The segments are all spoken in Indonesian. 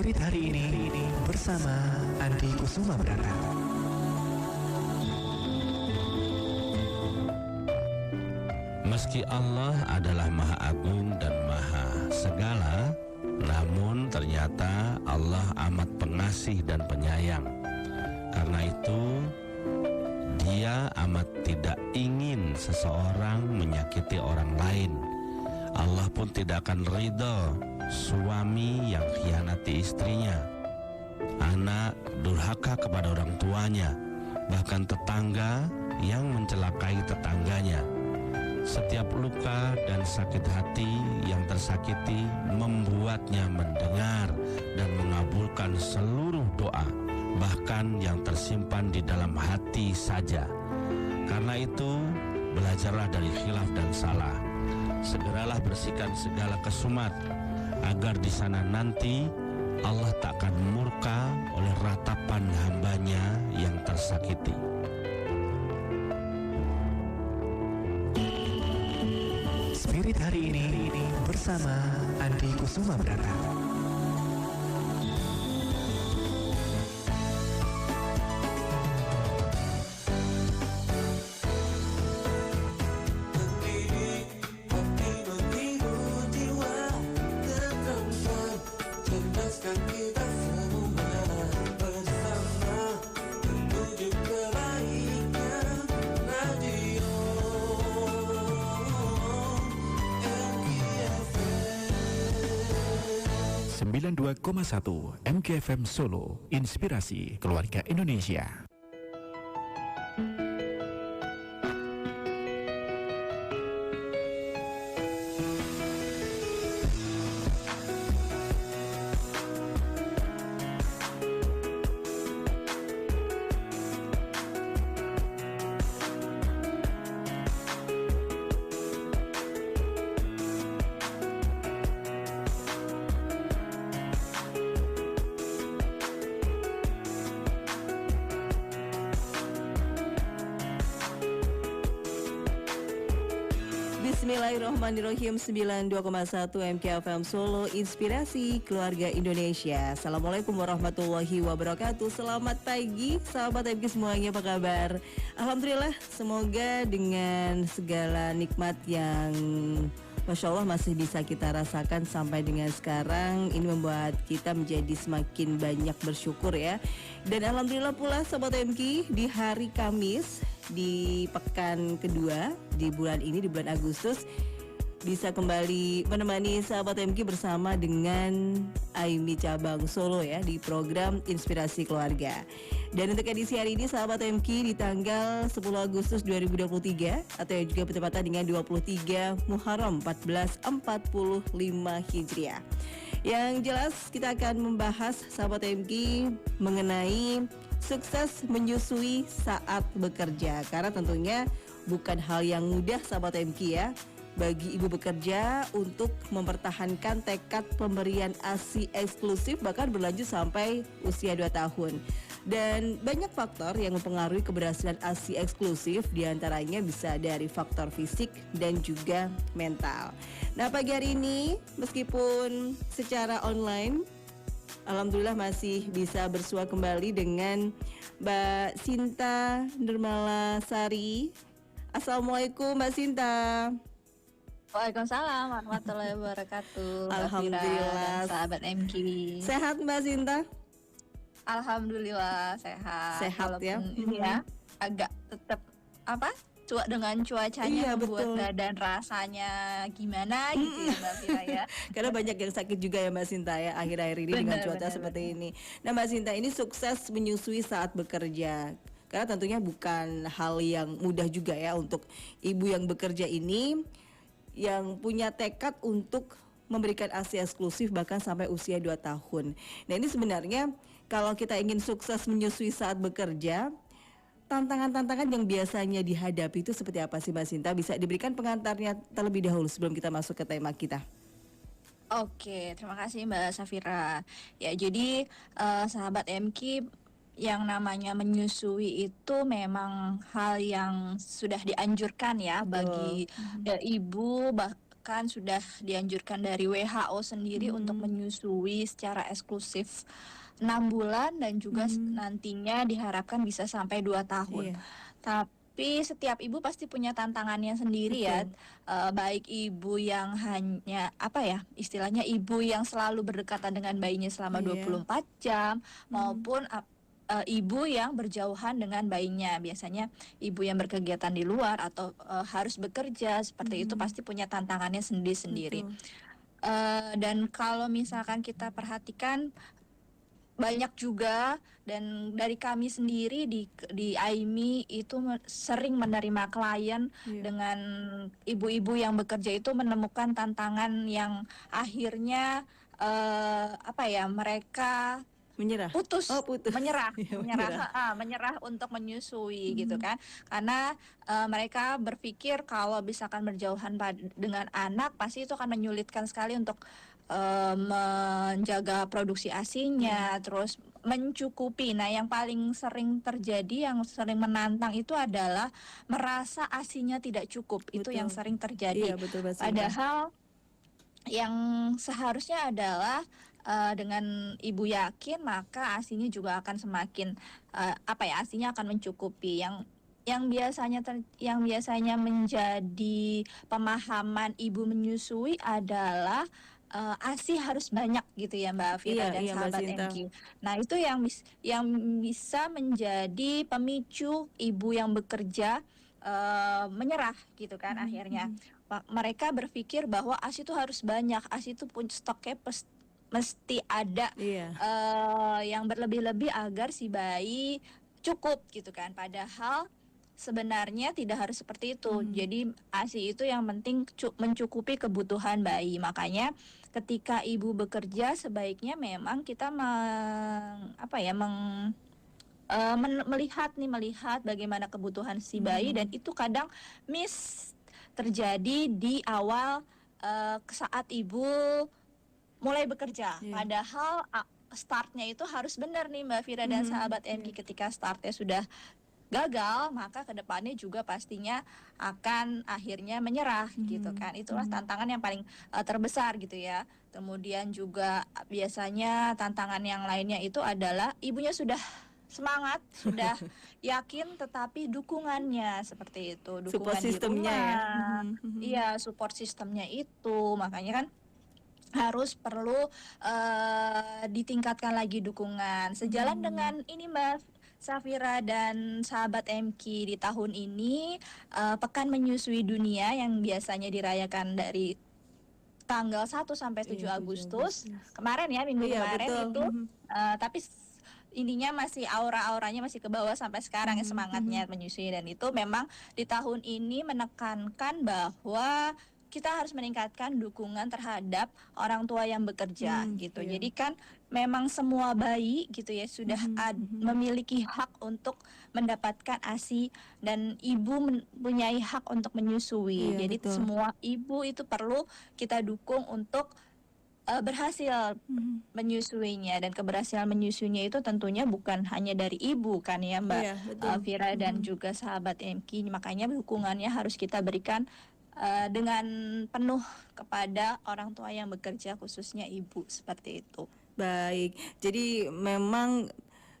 Spirit hari ini bersama Andi Kusuma Brata. Meski Allah adalah Maha Agung dan Maha Segala, namun ternyata Allah amat pengasih dan penyayang. Karena itu, Dia amat tidak ingin seseorang menyakiti orang lain. Allah pun tidak akan ridho suami yang khianati istrinya, anak durhaka kepada orang tuanya, bahkan tetangga yang mencelakai tetangganya. Setiap luka dan sakit hati yang tersakiti membuatnya mendengar dan mengabulkan seluruh doa, bahkan yang tersimpan di dalam hati saja. Karena itu, belajarlah dari khilaf dan salah. Segeralah bersihkan segala kesumat, agar di sana nanti Allah tak akan murka oleh ratapan hambanya yang tersakiti. Spirit hari ini bersama Andi Kusuma Brata. Sembilan 92,1 MKFM Solo, Inspirasi Keluarga Indonesia. Bismillahirrahmanirrahim. 92,1 MKFM Solo, Inspirasi Keluarga Indonesia. Assalamualaikum warahmatullahi wabarakatuh. Selamat pagi sahabat MK semuanya, apa kabar? Alhamdulillah, semoga dengan segala nikmat yang Masya Allah masih bisa kita rasakan sampai dengan sekarang, ini membuat kita menjadi semakin banyak bersyukur ya. Dan Alhamdulillah pula sahabat MK, di hari Kamis di pekan kedua di bulan ini, di bulan Agustus, bisa kembali menemani sahabat MK bersama dengan Aimi Cabang Solo ya di program Inspirasi Keluarga. Dan untuk edisi hari ini sahabat MK di tanggal 10 Agustus 2023 atau yang juga bertepatan dengan 23 Muharram 1445 Hijriah. Yang jelas kita akan membahas sahabat MK mengenai sukses menyusui saat bekerja. Karena tentunya bukan hal yang mudah sahabat MK ya bagi ibu bekerja untuk mempertahankan tekad pemberian ASI eksklusif bahkan berlanjut sampai usia 2 tahun. Dan banyak faktor yang mempengaruhi keberhasilan ASI eksklusif, diantaranya bisa dari faktor fisik dan juga mental. Nah, pagi hari ini meskipun secara online, alhamdulillah masih bisa bersua kembali dengan Mbak Sinta Nurmala Sari. Assalamualaikum Mbak Sinta. Waalaikumsalam warahmatullahi wabarakatuh. Alhamdulillah. Sahabat MK. Sehat Mbak Sinta? Alhamdulillah sehat. Sehat ya. Ini ya agak tetap cuak dengan cuacanya membuat badan rasanya gimana gitu ya Mbak Fira ya. Karena banyak yang sakit juga ya Mbak Sinta ya akhir-akhir ini dengan cuaca seperti ini. Nah Mbak Sinta, ini sukses menyusui saat bekerja. Karena tentunya bukan hal yang mudah juga ya untuk ibu yang bekerja ini, yang punya tekad untuk memberikan ASI eksklusif bahkan sampai usia 2 tahun. Nah ini sebenarnya kalau kita ingin sukses menyusui saat bekerja, tantangan-tantangan yang biasanya dihadapi itu seperti apa sih Mbak Sinta? Bisa diberikan pengantarnya terlebih dahulu sebelum kita masuk ke tema kita. Oke, terima kasih Mbak Safira. Ya jadi sahabat MK, yang namanya menyusui itu memang hal yang sudah dianjurkan ya bagi ibu, bahkan sudah dianjurkan dari WHO sendiri untuk menyusui secara eksklusif 6 bulan dan juga nantinya diharapkan bisa sampai 2 tahun. Iya. Tapi setiap ibu pasti punya tantangannya sendiri ya. Baik ibu yang hanya istilahnya ibu yang selalu berdekatan dengan bayinya selama Iya. 24 jam maupun ibu yang berjauhan dengan bayinya. Biasanya ibu yang berkegiatan di luar atau harus bekerja seperti itu pasti punya tantangannya sendiri-sendiri. Betul. Dan kalau misalkan kita perhatikan banyak juga, dan dari kami sendiri di AIMI itu sering menerima klien Iya. dengan ibu-ibu yang bekerja itu menemukan tantangan yang akhirnya mereka Menyerah. putus, Oh, putus. menyerah, Iya, menyerah untuk menyusui gitu kan, karena mereka berpikir kalau misalkan berjauhan dengan anak pasti itu akan menyulitkan sekali untuk menjaga produksi ASINY-nya, terus mencukupi. Nah, yang paling sering terjadi, yang sering menantang itu adalah merasa ASINY-nya tidak cukup. Itu Betul. yang sering terjadi. Iya, betul Mbak Sinta. Padahal yang seharusnya adalah dengan ibu yakin maka ASINY juga akan semakin ASINY akan mencukupi. Yang biasanya menjadi pemahaman ibu menyusui adalah ASI harus banyak gitu ya Mbak Afira dan Iya, Mbak sahabat Sinta. MQ. Nah, itu yang bisa menjadi pemicu ibu yang bekerja menyerah gitu kan akhirnya. Mereka berpikir bahwa ASI itu harus banyak, ASI itu pun stoknya mesti ada Iya. yang berlebih-lebih agar si bayi cukup gitu kan. Padahal sebenarnya tidak harus seperti itu. Jadi ASI itu yang penting mencukupi kebutuhan bayi. Makanya ketika ibu bekerja sebaiknya memang kita melihat bagaimana kebutuhan si bayi, dan itu kadang terjadi di awal saat ibu mulai bekerja. Iya. Padahal startnya itu harus benar nih Mbak Fira dan sahabat MQ. Ketika startnya sudah gagal, maka kedepannya juga pastinya akan akhirnya menyerah gitu kan. Itulah tantangan yang paling terbesar gitu ya. Kemudian juga biasanya tantangan yang lainnya itu adalah ibunya sudah semangat, sudah yakin, tetapi dukungannya seperti itu, dukungan Support di sistemnya ya. rumah. Iya, support sistemnya itu, makanya kan harus perlu ditingkatkan lagi dukungan. Sejalan dengan ini Mbak Safira dan sahabat MQ, di tahun ini Pekan Menyusui Dunia yang biasanya dirayakan dari tanggal 1 sampai 7 Agustus kemarin ya, minggu Iya, kemarin betul. itu tapi ininya masih auranya masih ke bawah sampai sekarang ya, semangatnya menyusui. Dan itu memang di tahun ini menekankan bahwa kita harus meningkatkan dukungan terhadap orang tua yang bekerja gitu. Iya. Jadi kan memang semua bayi gitu ya sudah memiliki hak untuk mendapatkan ASI, dan ibu mempunyai hak untuk menyusui. Iya, Jadi betul. semua ibu itu perlu kita dukung untuk berhasil menyusuinya, dan keberhasilan menyusuinya itu tentunya bukan hanya dari ibu kan ya Mbak Iya, betul. Fira dan juga sahabat MQ. Makanya dukungannya harus kita berikan dengan penuh kepada orang tua yang bekerja, khususnya ibu, seperti itu. Baik, jadi memang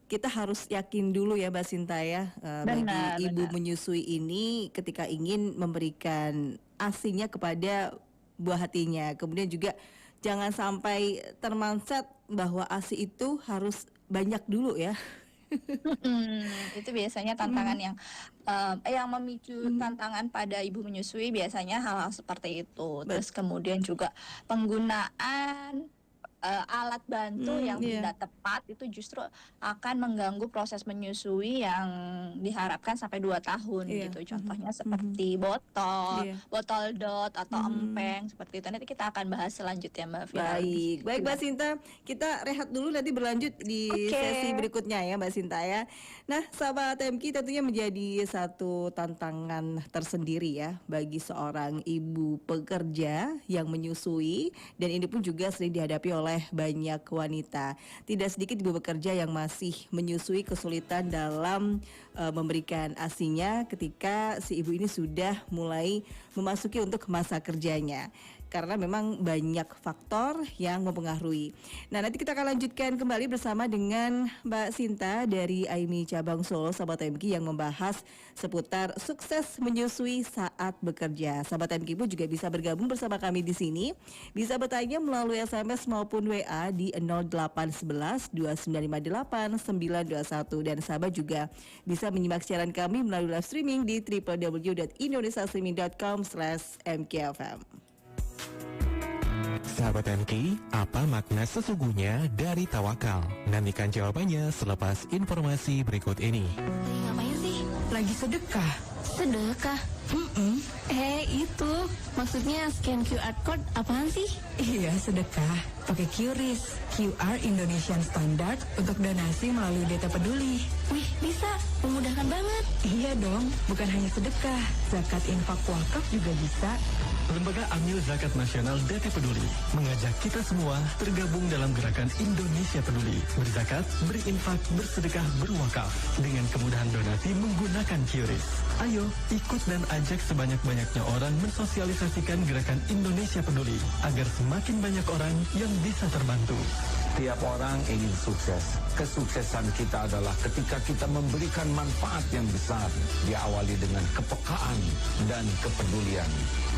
kita harus yakin dulu ya Mbak Sinta ya, bagi Benar, ibu benar. menyusui ini ketika ingin memberikan ASINY kepada buah hatinya. Kemudian juga jangan sampai termandset bahwa ASI itu harus banyak dulu ya. Itu biasanya tantangan yang memicu tantangan pada ibu menyusui, biasanya hal-hal seperti itu. Terus kemudian juga penggunaan alat bantu yang iya. tidak tepat itu justru akan mengganggu proses menyusui yang diharapkan sampai 2 tahun Iya. gitu. Contohnya seperti botol, Iya. botol dot atau empeng seperti itu. Nanti kita akan bahas selanjutnya Mbak Fira. Baik Mbak Sinta, kita rehat dulu, nanti berlanjut di Oke. sesi berikutnya ya Mbak Sinta ya. Nah, sahabat MQ, tentunya menjadi satu tantangan tersendiri ya bagi seorang ibu pekerja yang menyusui, dan ini pun juga sering dihadapi oleh banyak wanita. Tidak sedikit ibu bekerja yang masih menyusui, kesulitan dalam memberikan ASINY ketika si ibu ini sudah mulai memasuki untuk masa kerjanya. karena memang banyak faktor yang mempengaruhi. Nah, nanti kita akan lanjutkan kembali bersama dengan Mbak Sinta dari AIMI Cabang Solo, sahabat MK, yang membahas seputar sukses menyusui saat bekerja. Sahabat MK pun juga bisa bergabung bersama kami di sini. Bisa bertanya melalui SMS maupun WA di 0811 2958 921, dan sahabat juga bisa menyimak siaran kami melalui live streaming di www.indonesiastreaming.com/mkfm. Sahabat MK, apa makna sesungguhnya dari tawakal? Nantikan jawabannya selepas informasi berikut ini. Lagi ngapain sih? Lagi sedekah. Sedekah? Itu maksudnya scan QR code apaan sih? Iya, sedekah pakai QRIS, QR Indonesian Standard, untuk donasi melalui Data Peduli. Wih, bisa, memudahkan banget. Iya dong, bukan hanya sedekah, zakat, infak, wakaf juga bisa. Lembaga Amil Zakat Nasional DT Peduli mengajak kita semua tergabung dalam gerakan Indonesia Peduli. Berzakat, berinfak, bersedekah, berwakaf dengan kemudahan donasi menggunakan QRIS. Ayo, ikut dan ajak sebanyak-banyaknya orang mensosialisasikan gerakan Indonesia Peduli agar semakin banyak orang yang bisa terbantu. Tiap orang ingin sukses. Kesuksesan kita adalah ketika kita memberikan manfaat yang besar, diawali dengan kepekaan dan kepedulian.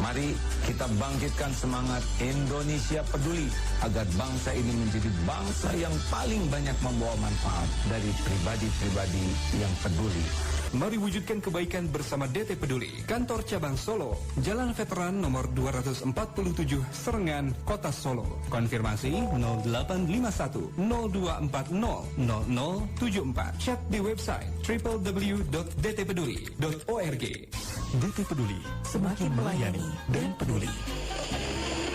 Mari kita bangkitkan semangat Indonesia Peduli agar bangsa ini menjadi bangsa yang paling banyak membawa manfaat dari pribadi-pribadi yang peduli. Mari wujudkan kebaikan bersama DT Peduli. Kantor Cabang Solo, Jalan Veteran nomor 247, Serengan, Kota Solo. Konfirmasi 0851 0240 0074. Chat di website www.dtpeduli.org. DT Peduli, semakin melayani dan peduli.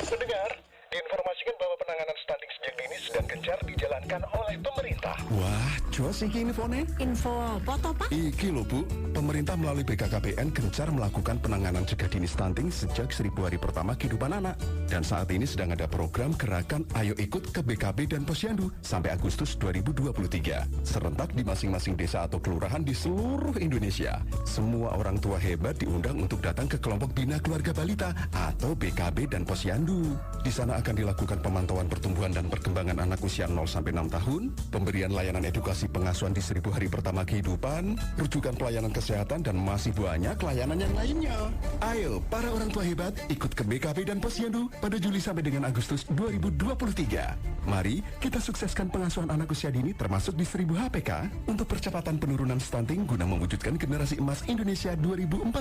Pendengar, diinformasikan bahwa penanganan stunting sejak dini sedang gencar dijalankan oleh pemerintah. Wah, jos iki infonya. Info foto pak? Iki lho Bu, pemerintah melalui BKKBN gencar melakukan penanganan cegah dini stunting sejak 1000 hari pertama kehidupan anak. Dan saat ini sedang ada program gerakan Ayo Ikut ke BKB dan Posyandu sampai Agustus 2023. Serentak di masing-masing desa atau kelurahan di seluruh Indonesia. Semua orang tua hebat diundang untuk datang ke kelompok Bina Keluarga Balita atau BKB dan Posyandu. Di sana akan dilakukan pemantauan pertumbuhan dan perkembangan anak usia 0-6 tahun, pemberian layanan edukasi pengasuhan di 1000 hari pertama kehidupan, rujukan pelayanan kesehatan, dan masih banyak layanan yang lainnya. Ayo, para orang tua hebat, ikut ke BKB dan Posyandu pada Juli sampai dengan Agustus 2023. Mari kita sukseskan pengasuhan anak usia dini termasuk di 1000 HPK untuk percepatan penurunan stunting guna mewujudkan generasi emas Indonesia 2045.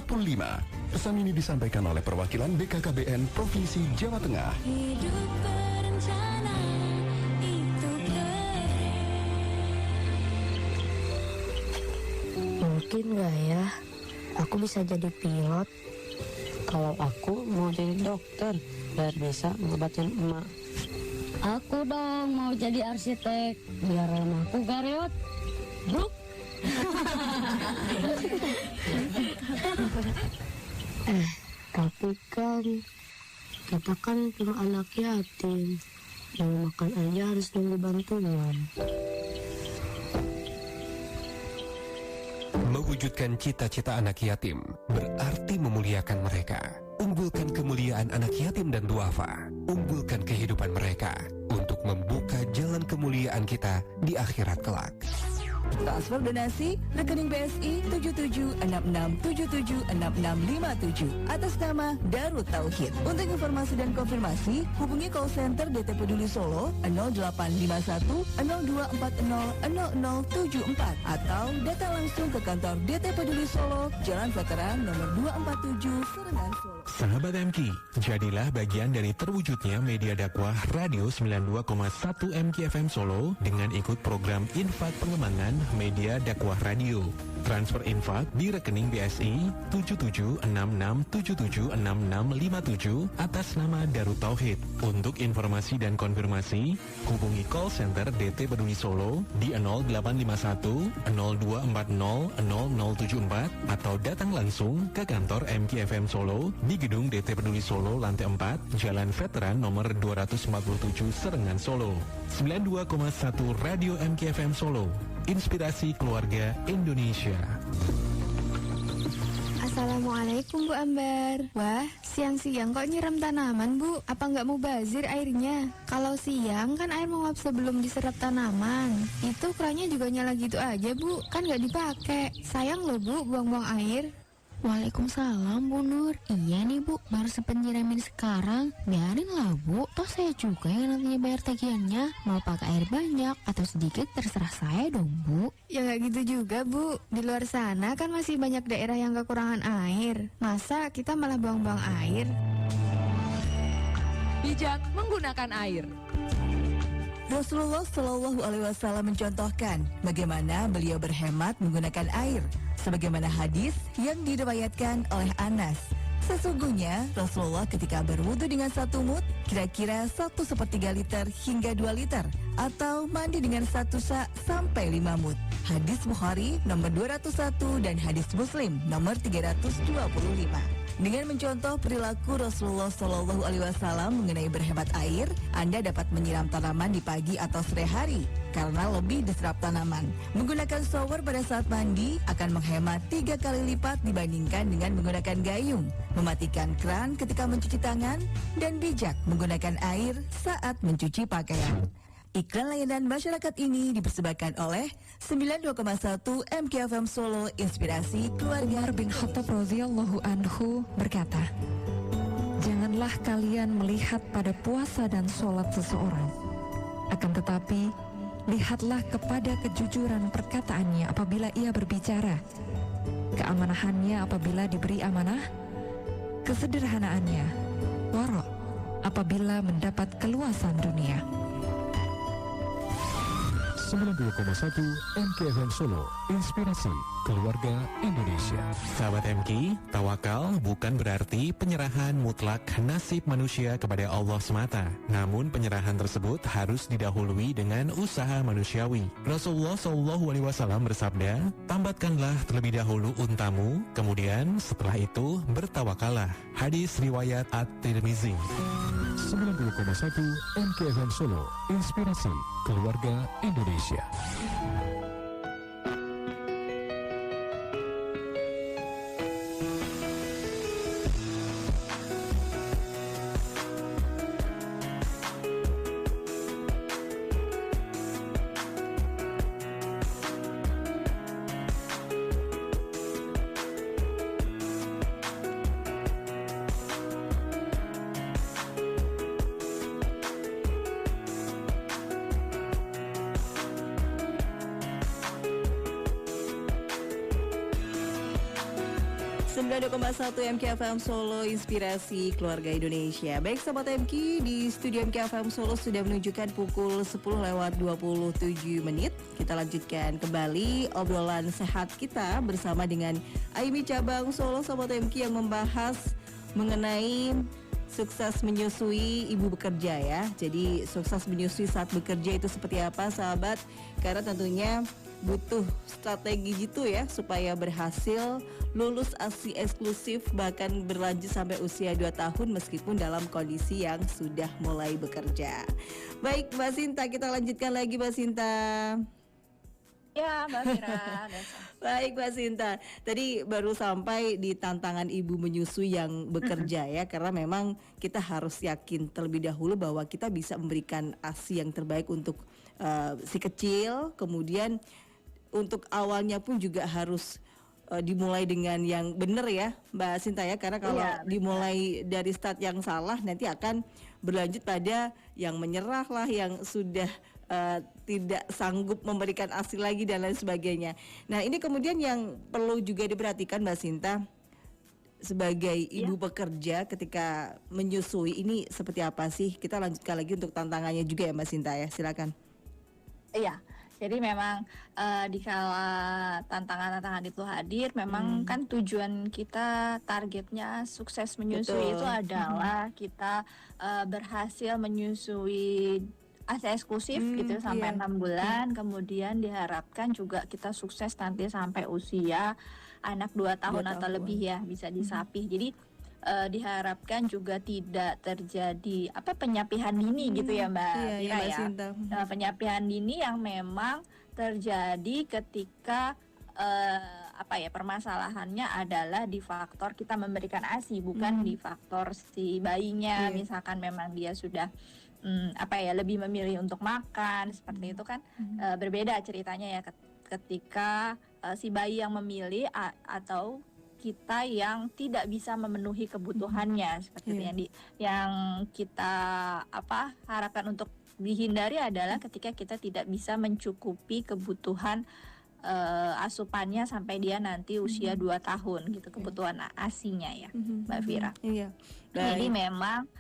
Pesan ini disampaikan oleh perwakilan BKKBN Provinsi Jawa Tengah. Hidup berencana itu keren. Mungkin gak ya aku bisa jadi pilot? Kalau aku mau jadi dokter biar bisa ngobatin emak. Aku dong mau jadi arsitek biar rumahku gak reot. Bruk. Tapi kan kita kan cuma anak yatim, mau makan aja harus nunggu bantuan. Mewujudkan cita-cita anak yatim berarti memuliakan mereka. Unggulkan kemuliaan anak yatim dan duafa. Unggulkan kehidupan mereka untuk membuka jalan kemuliaan kita di akhirat kelak. Transfer donasi rekening BSI 7766776657 atas nama Darut Tauhid. Untuk informasi dan konfirmasi hubungi call center DT Peduli Solo 0851 0240 0074 atau datang langsung ke kantor DT Peduli Solo, Jalan Veteran nomor 247 Serengan Solo. Sahabat MK, jadilah bagian dari terwujudnya media dakwah Radio 92,1 MKFM Solo dengan ikut program infak pengembangan media dakwah radio. Transfer infak di rekening BSI 7766776657 atas nama Darut Tauhid. Untuk informasi dan konfirmasi, hubungi call center DT Peduli Solo di 0851 0240 0074 atau datang langsung ke kantor MKFM Solo di Gedung DT Peduli Solo lantai 4, Jalan Veteran nomor 247 Serengan Solo. 92,1 Radio MKFM Solo. Inspirasi keluarga Indonesia. Assalamualaikum Bu Ambar. Wah, siang-siang kok nyiram tanaman Bu? Apa nggak mau bazir airnya? Kalau siang kan air menguap sebelum diserap tanaman. Itu kerannya juga nyala gitu aja Bu, kan nggak dipakai. Sayang loh Bu, buang-buang air. Waalaikumsalam Bu Nur. Iya nih Bu, baru sempat nyiramin sekarang. Biarin lah Bu, toh saya juga yang nantinya bayar tagihannya. Mau pakai air banyak atau sedikit terserah saya dong Bu. Ya nggak gitu juga Bu. Di luar sana kan masih banyak daerah yang kekurangan air. Masa kita malah buang-buang air? Bijak menggunakan air. Rasulullah Shallallahu Alaihi Wasallam mencontohkan bagaimana beliau berhemat menggunakan air, sebagaimana hadis yang diriwayatkan oleh Anas. Sesungguhnya Rasulullah ketika berwudu dengan 1 mud, kira-kira 1/3 liter hingga 2 liter, atau mandi dengan 1 sa' sampai 5 mud. Hadis Bukhari nomor 201 dan hadis Muslim nomor 325. Dengan mencontoh perilaku Rasulullah Shallallahu Alaihi Wasallam mengenai berhemat air, Anda dapat menyiram tanaman di pagi atau sore hari karena lebih diserap tanaman. Menggunakan shower pada saat mandi akan menghemat 3 kali lipat dibandingkan dengan menggunakan gayung. Mematikan keran ketika mencuci tangan dan bijak menggunakan air saat mencuci pakaian. Iklan layanan masyarakat ini dipersembahkan oleh 92,1 MKFM Solo, Inspirasi Keluarga. Umar bin Khattab radhiyallahu anhu berkata, "Janganlah kalian melihat pada puasa dan sholat seseorang, akan tetapi lihatlah kepada kejujuran perkataannya apabila ia berbicara, keamanahannya apabila diberi amanah, kesederhanaannya, wara' apabila mendapat keluasan dunia." 92,1 MKFM Solo, Inspirasi Keluarga Indonesia. Sahabat MK, tawakal bukan berarti penyerahan mutlak nasib manusia kepada Allah semata. Namun penyerahan tersebut harus didahului dengan usaha manusiawi. Rasulullah SAW bersabda, "Tambatkanlah terlebih dahulu untamu, kemudian setelah itu bertawakallah." Hadis riwayat At-Tirmizi. 92,1 MKFM Solo, Inspirasi Keluarga Indonesia. MKFM Solo, Inspirasi Keluarga Indonesia. Baik sahabat MK, di studio MKFM Solo sudah menunjukkan pukul 10:27. Kita lanjutkan kembali obrolan sehat kita bersama dengan Aimi Cabang Solo, sahabat MK, yang membahas mengenai sukses menyusui ibu bekerja ya. Jadi sukses menyusui saat bekerja itu seperti apa sahabat? Karena tentunya butuh strategi gitu ya supaya berhasil lulus ASI eksklusif bahkan berlanjut sampai usia 2 tahun meskipun dalam kondisi yang sudah mulai bekerja. Baik Mbak Sinta, kita lanjutkan lagi Mbak Sinta. Ya Mbak Fira. Baik Mbak Sinta, tadi baru sampai di tantangan ibu menyusui yang bekerja ya, karena memang kita harus yakin terlebih dahulu bahwa kita bisa memberikan ASI yang terbaik untuk si kecil. Kemudian untuk awalnya pun juga harus dimulai dengan yang benar ya Mbak Sinta ya, karena kalau dimulai dari start yang salah nanti akan berlanjut pada yang menyerah lah, yang sudah tidak sanggup memberikan ASI lagi dan lain sebagainya. Nah ini kemudian yang perlu juga diperhatikan Mbak Sinta sebagai ibu pekerja ketika menyusui ini seperti apa sih? Kita lanjutkan lagi untuk tantangannya juga ya Mbak Sinta ya, silakan. Iya. Jadi memang dikala tantangan-tantangan itu hadir, memang kan tujuan kita, targetnya sukses menyusui. Betul. Itu adalah kita berhasil menyusui ASI eksklusif gitu sampai 6 bulan. Kemudian diharapkan juga kita sukses nanti sampai usia anak 2 tahun atau lebih ya, bisa disapih. Jadi diharapkan juga tidak terjadi penyapihan dini gitu ya Mbak Fira ya. Penyapihan dini yang memang terjadi ketika permasalahannya adalah di faktor kita memberikan ASI, bukan di faktor si bayinya. Misalkan memang dia sudah lebih memilih untuk makan seperti itu kan, berbeda ceritanya ya ketika si bayi yang memilih atau kita yang tidak bisa memenuhi kebutuhannya seperti itu. Yang kita harapkan untuk dihindari adalah ketika kita tidak bisa mencukupi kebutuhan asupannya sampai dia nanti usia 2 tahun gitu, kebutuhan ASI-nya ya, Mbak Fira. Jadi memang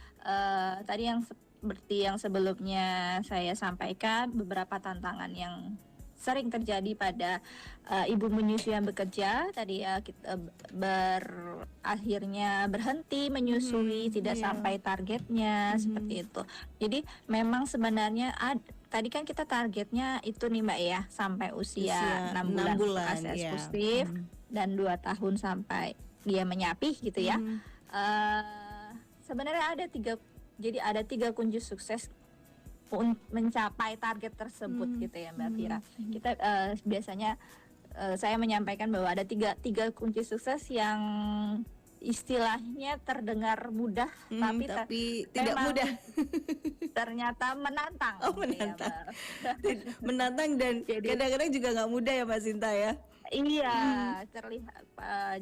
tadi yang seperti yang sebelumnya saya sampaikan, beberapa tantangan yang sering terjadi pada ibu menyusui yang bekerja tadi ya, kita akhirnya berhenti menyusui, tidak sampai targetnya seperti itu. Jadi memang sebenarnya tadi kan kita targetnya itu nih Mbak ya, sampai usia 6 bulan eksklusif dan 2 tahun sampai dia menyapih gitu ya. Sebenarnya ada tiga kunci sukses mencapai target tersebut gitu ya Mbak Fira. Kita biasanya saya menyampaikan bahwa ada tiga kunci sukses yang istilahnya terdengar mudah, tapi tidak mudah. Ternyata menantang. Menantang. Menantang dan kadang-kadang juga nggak mudah ya Mbak Sinta ya. Iya, terlihat.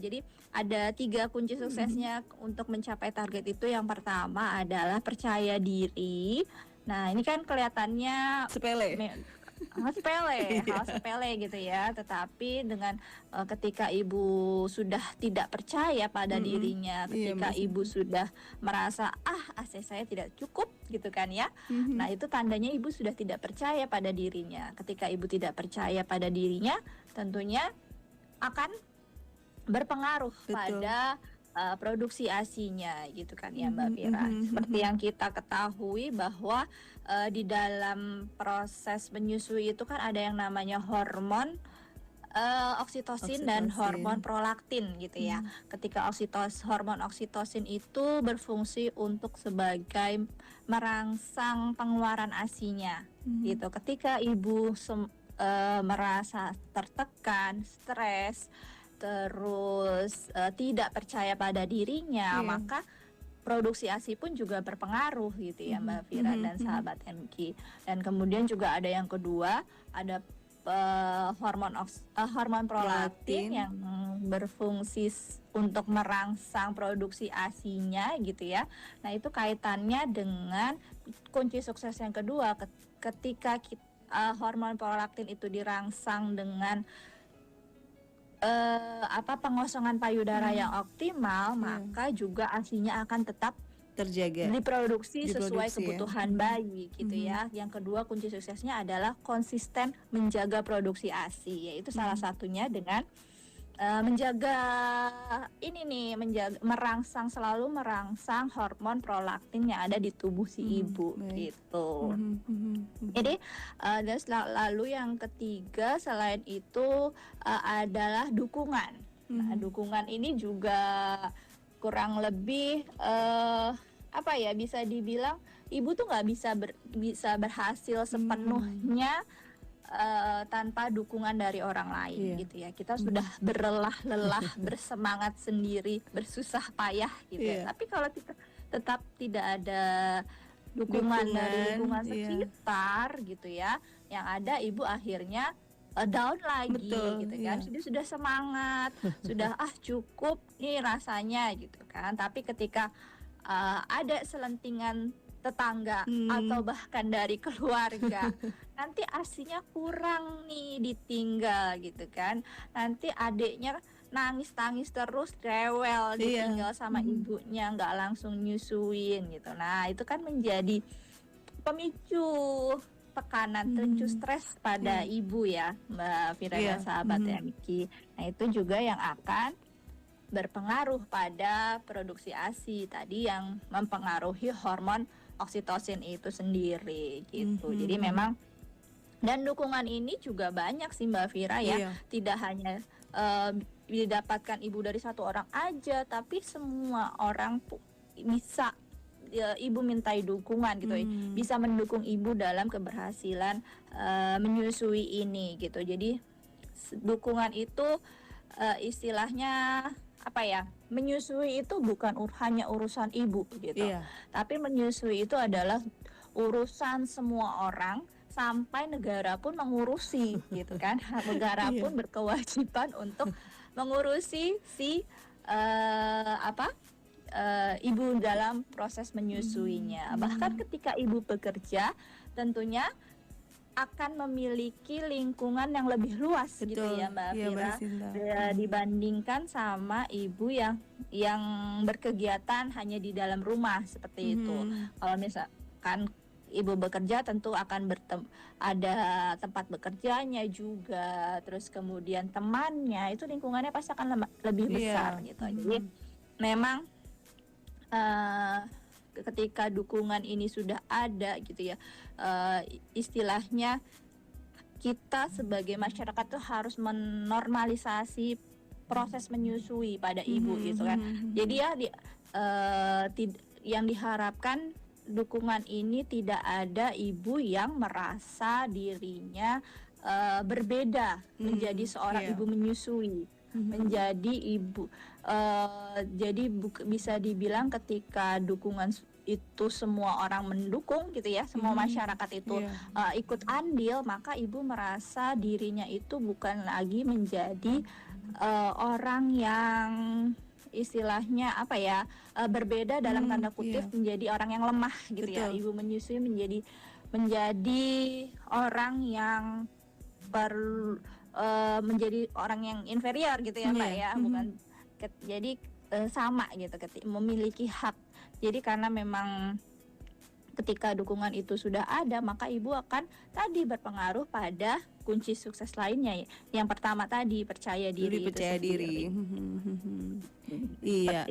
Jadi ada 3 kunci suksesnya untuk mencapai target itu. Yang pertama adalah percaya diri. Nah, ini kan kelihatannya sepele. Hal sepele gitu ya, tetapi dengan ketika ibu sudah tidak percaya pada dirinya, ketika ibu sudah merasa AC saya tidak cukup gitu kan ya, nah itu tandanya ibu sudah tidak percaya pada dirinya. Ketika ibu tidak percaya pada dirinya, tentunya akan berpengaruh pada produksi ASI-nya gitu kan ya Mbak Fira. Seperti yang kita ketahui bahwa di dalam proses menyusui itu kan ada yang namanya hormon oksitosin dan hormon prolaktin gitu ya. Ketika hormon oksitosin itu berfungsi untuk sebagai merangsang pengeluaran ASI-nya gitu. Ketika ibu merasa tertekan, stres, terus tidak percaya pada dirinya, maka produksi ASI pun juga berpengaruh gitu ya Mbak Fira dan sahabat MK. Dan kemudian juga ada yang kedua, ada hormon prolaktin yang berfungsi untuk merangsang produksi ASI-nya gitu ya. Nah, itu kaitannya dengan kunci sukses yang kedua, ketika hormon prolaktin itu dirangsang dengan pengosongan payudara yang optimal, maka juga ASI-nya akan tetap terjaga, diproduksi sesuai kebutuhan bayi gitu ya. Yang kedua kunci suksesnya adalah konsisten menjaga produksi ASI, yaitu salah satunya dengan selalu merangsang hormon prolaktin yang ada di tubuh si ibu gitu. Jadi lalu yang ketiga selain itu adalah dukungan. Nah, dukungan ini juga kurang lebih bisa dibilang ibu tuh nggak bisa berhasil sepenuhnya tanpa dukungan dari orang lain gitu ya. Kita sudah berlelah-lelah, bersemangat sendiri, bersusah payah gitu ya. Tapi kalau kita tetap tidak ada dukungan dari lingkungan sekitar gitu ya, yang ada ibu akhirnya down lagi gitu kan. Sudah semangat, sudah cukup nih rasanya gitu kan. Tapi ketika ada selentingan tetangga atau bahkan dari keluarga, nanti ASI-nya kurang nih, ditinggal gitu kan. Nanti adiknya nangis terus, rewel, ditinggal sama ibunya, nggak langsung nyusuin gitu. Nah, itu kan menjadi pemicu tekanan, pemicu stres pada ibu ya Mbak Fira dan sahabat MK. Nah, itu juga yang akan berpengaruh pada produksi ASI tadi, yang mempengaruhi hormon oksitosin itu sendiri gitu. Jadi memang, dan dukungan ini juga banyak sih Mbak Fira ya. Tidak hanya didapatkan ibu dari satu orang aja, tapi semua orang bisa ibu mintai dukungan gitu, bisa mendukung ibu dalam keberhasilan menyusui ini gitu. Jadi dukungan itu istilahnya apa ya, menyusui itu bukan hanya urusan ibu gitu, tapi menyusui itu adalah urusan semua orang, sampai negara pun mengurusi gitu kan. Negara pun berkewajiban untuk mengurusi si ibu dalam proses menyusuinya. Bahkan ketika ibu bekerja tentunya akan memiliki lingkungan yang lebih luas gitu ya Mbak Fira, dibandingkan sama ibu yang berkegiatan hanya di dalam rumah seperti itu. Kalau misalkan ibu bekerja tentu akan ada tempat bekerjanya juga, terus kemudian temannya, itu lingkungannya pasti akan lebih besar gitu. Jadi memang ketika dukungan ini sudah ada gitu ya, istilahnya kita sebagai masyarakat tuh harus menormalisasi proses menyusui pada ibu gitu kan. Jadi ya yang diharapkan dukungan ini tidak ada ibu yang merasa dirinya berbeda menjadi seorang ibu menyusui, menjadi ibu. Jadi bisa dibilang ketika dukungan itu semua orang mendukung gitu ya, semua masyarakat itu ikut andil, maka ibu merasa dirinya itu bukan lagi menjadi orang yang istilahnya apa ya, berbeda dalam tanda kutip, menjadi orang yang lemah gitu ya. Ibu menyusui menjadi orang yang menjadi orang yang inferior gitu ya Mbak ya, bukan jadi sama gitu, memiliki hak. Jadi karena memang ketika dukungan itu sudah ada, maka ibu akan tadi berpengaruh pada kunci sukses lainnya. Yang pertama tadi percaya diri. Iya.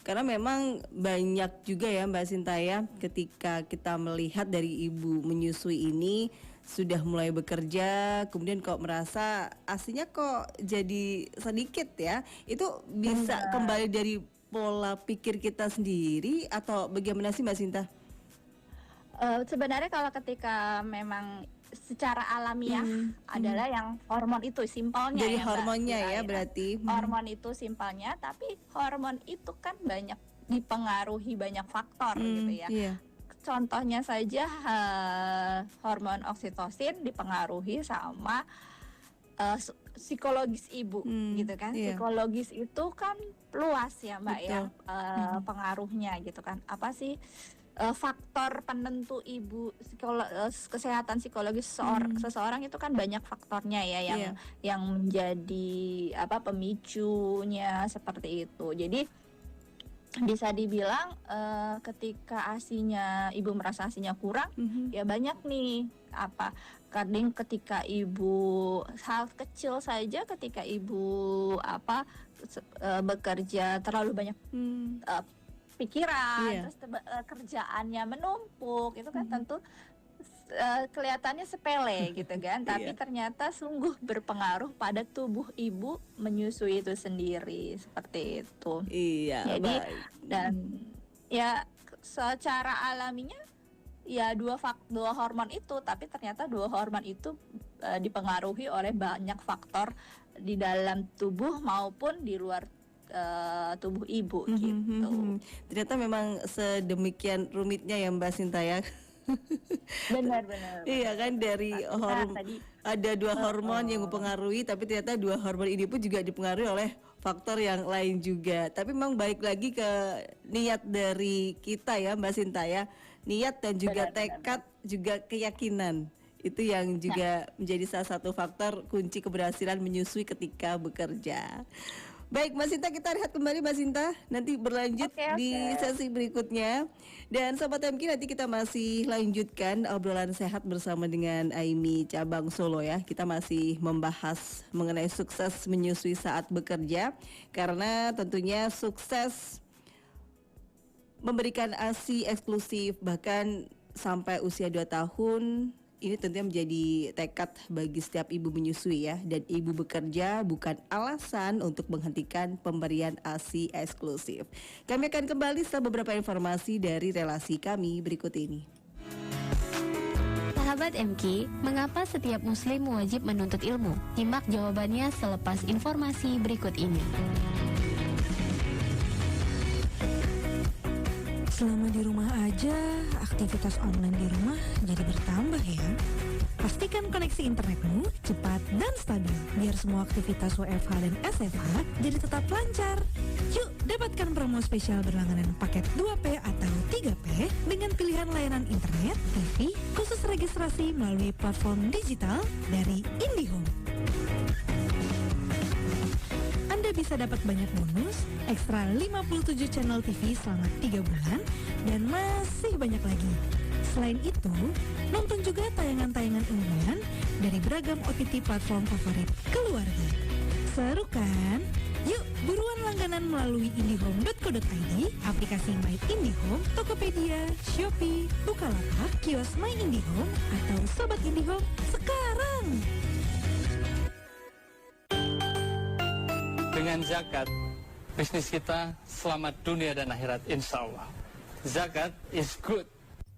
Karena memang banyak juga ya Mbak Sinta ya, ketika kita melihat dari ibu menyusui ini sudah mulai bekerja, kemudian kok merasa aslinya kok jadi sedikit ya, itu bisa kembali dari pola pikir kita sendiri atau bagaimana sih Mbak Sinta? Sebenarnya kalau ketika memang secara alamiah adalah yang hormon itu simpelnya. Jadi ya, hormonnya Mbak, ya berarti. Hormon itu simpelnya, tapi hormon itu kan banyak dipengaruhi banyak faktor gitu ya. Contohnya saja hormon oksitosin dipengaruhi sama psikologis ibu gitu kan. Psikologis itu kan luas ya Mbak ya, pengaruhnya gitu kan. Apa sih faktor penentu ibu kesehatan psikologis seseorang itu kan banyak faktornya ya, yang menjadi pemicunya seperti itu. Jadi bisa dibilang ketika ASINya ibu merasa ASINya kurang, ya banyak nih kadang ketika ibu hal kecil saja, ketika ibu bekerja terlalu banyak pikiran, terus kerjaannya menumpuk, itu kan tentu kelihatannya sepele gitu kan, tapi ternyata sungguh berpengaruh pada tubuh ibu menyusui itu sendiri, seperti itu. Jadi dan ya secara alaminya ya dua hormon itu, tapi ternyata dua hormon itu dipengaruhi oleh banyak faktor di dalam tubuh maupun di luar tubuh ibu gitu. Ternyata memang sedemikian rumitnya ya Mbak Sinta ya. Benar. Iya kan, dari ada dua hormon yang mempengaruhi, tapi ternyata dua hormon ini pun juga dipengaruhi oleh faktor yang lain juga. Tapi memang balik lagi ke niat dari kita ya Mbak Sinta ya. Niat dan juga tekad, juga keyakinan. Itu yang juga menjadi salah satu faktor kunci keberhasilan menyusui ketika bekerja. Baik Mbak Sinta, kita lihat kembali Mbak Sinta, nanti berlanjut di sesi berikutnya. Dan Sobat MK, nanti kita masih lanjutkan obrolan sehat bersama dengan Aimi Cabang Solo ya. Kita masih membahas mengenai sukses menyusui saat bekerja, karena tentunya sukses memberikan ASI eksklusif bahkan sampai usia 2 tahun. Ini tentunya menjadi tekad bagi setiap ibu menyusui ya. Dan ibu bekerja bukan alasan untuk menghentikan pemberian ASI eksklusif. Kami akan kembali setelah beberapa informasi dari relasi kami berikut ini. Sahabat MK, mengapa setiap muslim wajib menuntut ilmu? Simak jawabannya selepas informasi berikut ini. Selama di rumah aja, aktivitas online di rumah jadi bertambah ya. Pastikan koneksi internetmu cepat dan stabil, biar semua aktivitas WFH dan SFH jadi tetap lancar. Yuk, dapatkan promo spesial berlangganan paket 2P atau 3P dengan pilihan layanan internet, TV, khusus registrasi melalui platform digital dari IndiHome. Anda bisa dapat banyak bonus, ekstra 57 channel TV selama 3 bulan, dan masih banyak lagi. Selain itu, nonton juga tayangan-tayangan unggulan dari beragam OTT platform favorit keluarga. Seru kan? Yuk, buruan langganan melalui indihome.co.id, aplikasi My IndiHome, Tokopedia, Shopee, Bukalapak, kios My IndiHome, atau Sobat IndiHome sekarang! Dengan zakat, bisnis kita selamat dunia dan akhirat insya Allah. Zakat is good.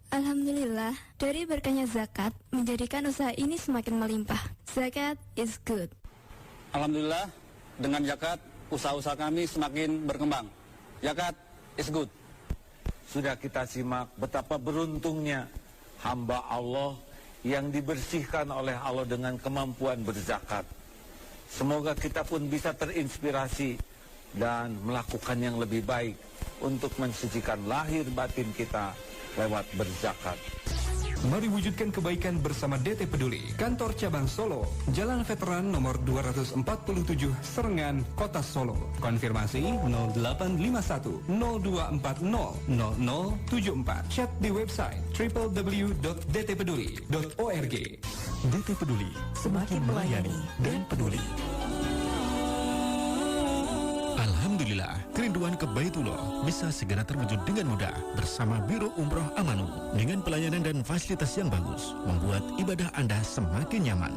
Alhamdulillah, dari berkahnya zakat menjadikan usaha ini semakin melimpah. Zakat is good. Alhamdulillah, dengan zakat usaha-usaha kami semakin berkembang. Zakat is good. Sudah kita simak betapa beruntungnya hamba Allah yang dibersihkan oleh Allah dengan kemampuan berzakat. Semoga kita pun bisa terinspirasi dan melakukan yang lebih baik untuk mensucikan lahir batin kita lewat berzakat. Mari wujudkan kebaikan bersama DT Peduli. Kantor Cabang Solo, Jalan Veteran nomor 247, Serengan, Kota Solo. Konfirmasi 0851 0240 0074. Chat di website www.dtpeduli.org. DT Peduli, semakin melayani dan peduli. Alhamdulillah, kerinduan ke Baitullah bisa segera terwujud dengan mudah bersama Biro Umroh Amanu. Dengan pelayanan dan fasilitas yang bagus, membuat ibadah Anda semakin nyaman.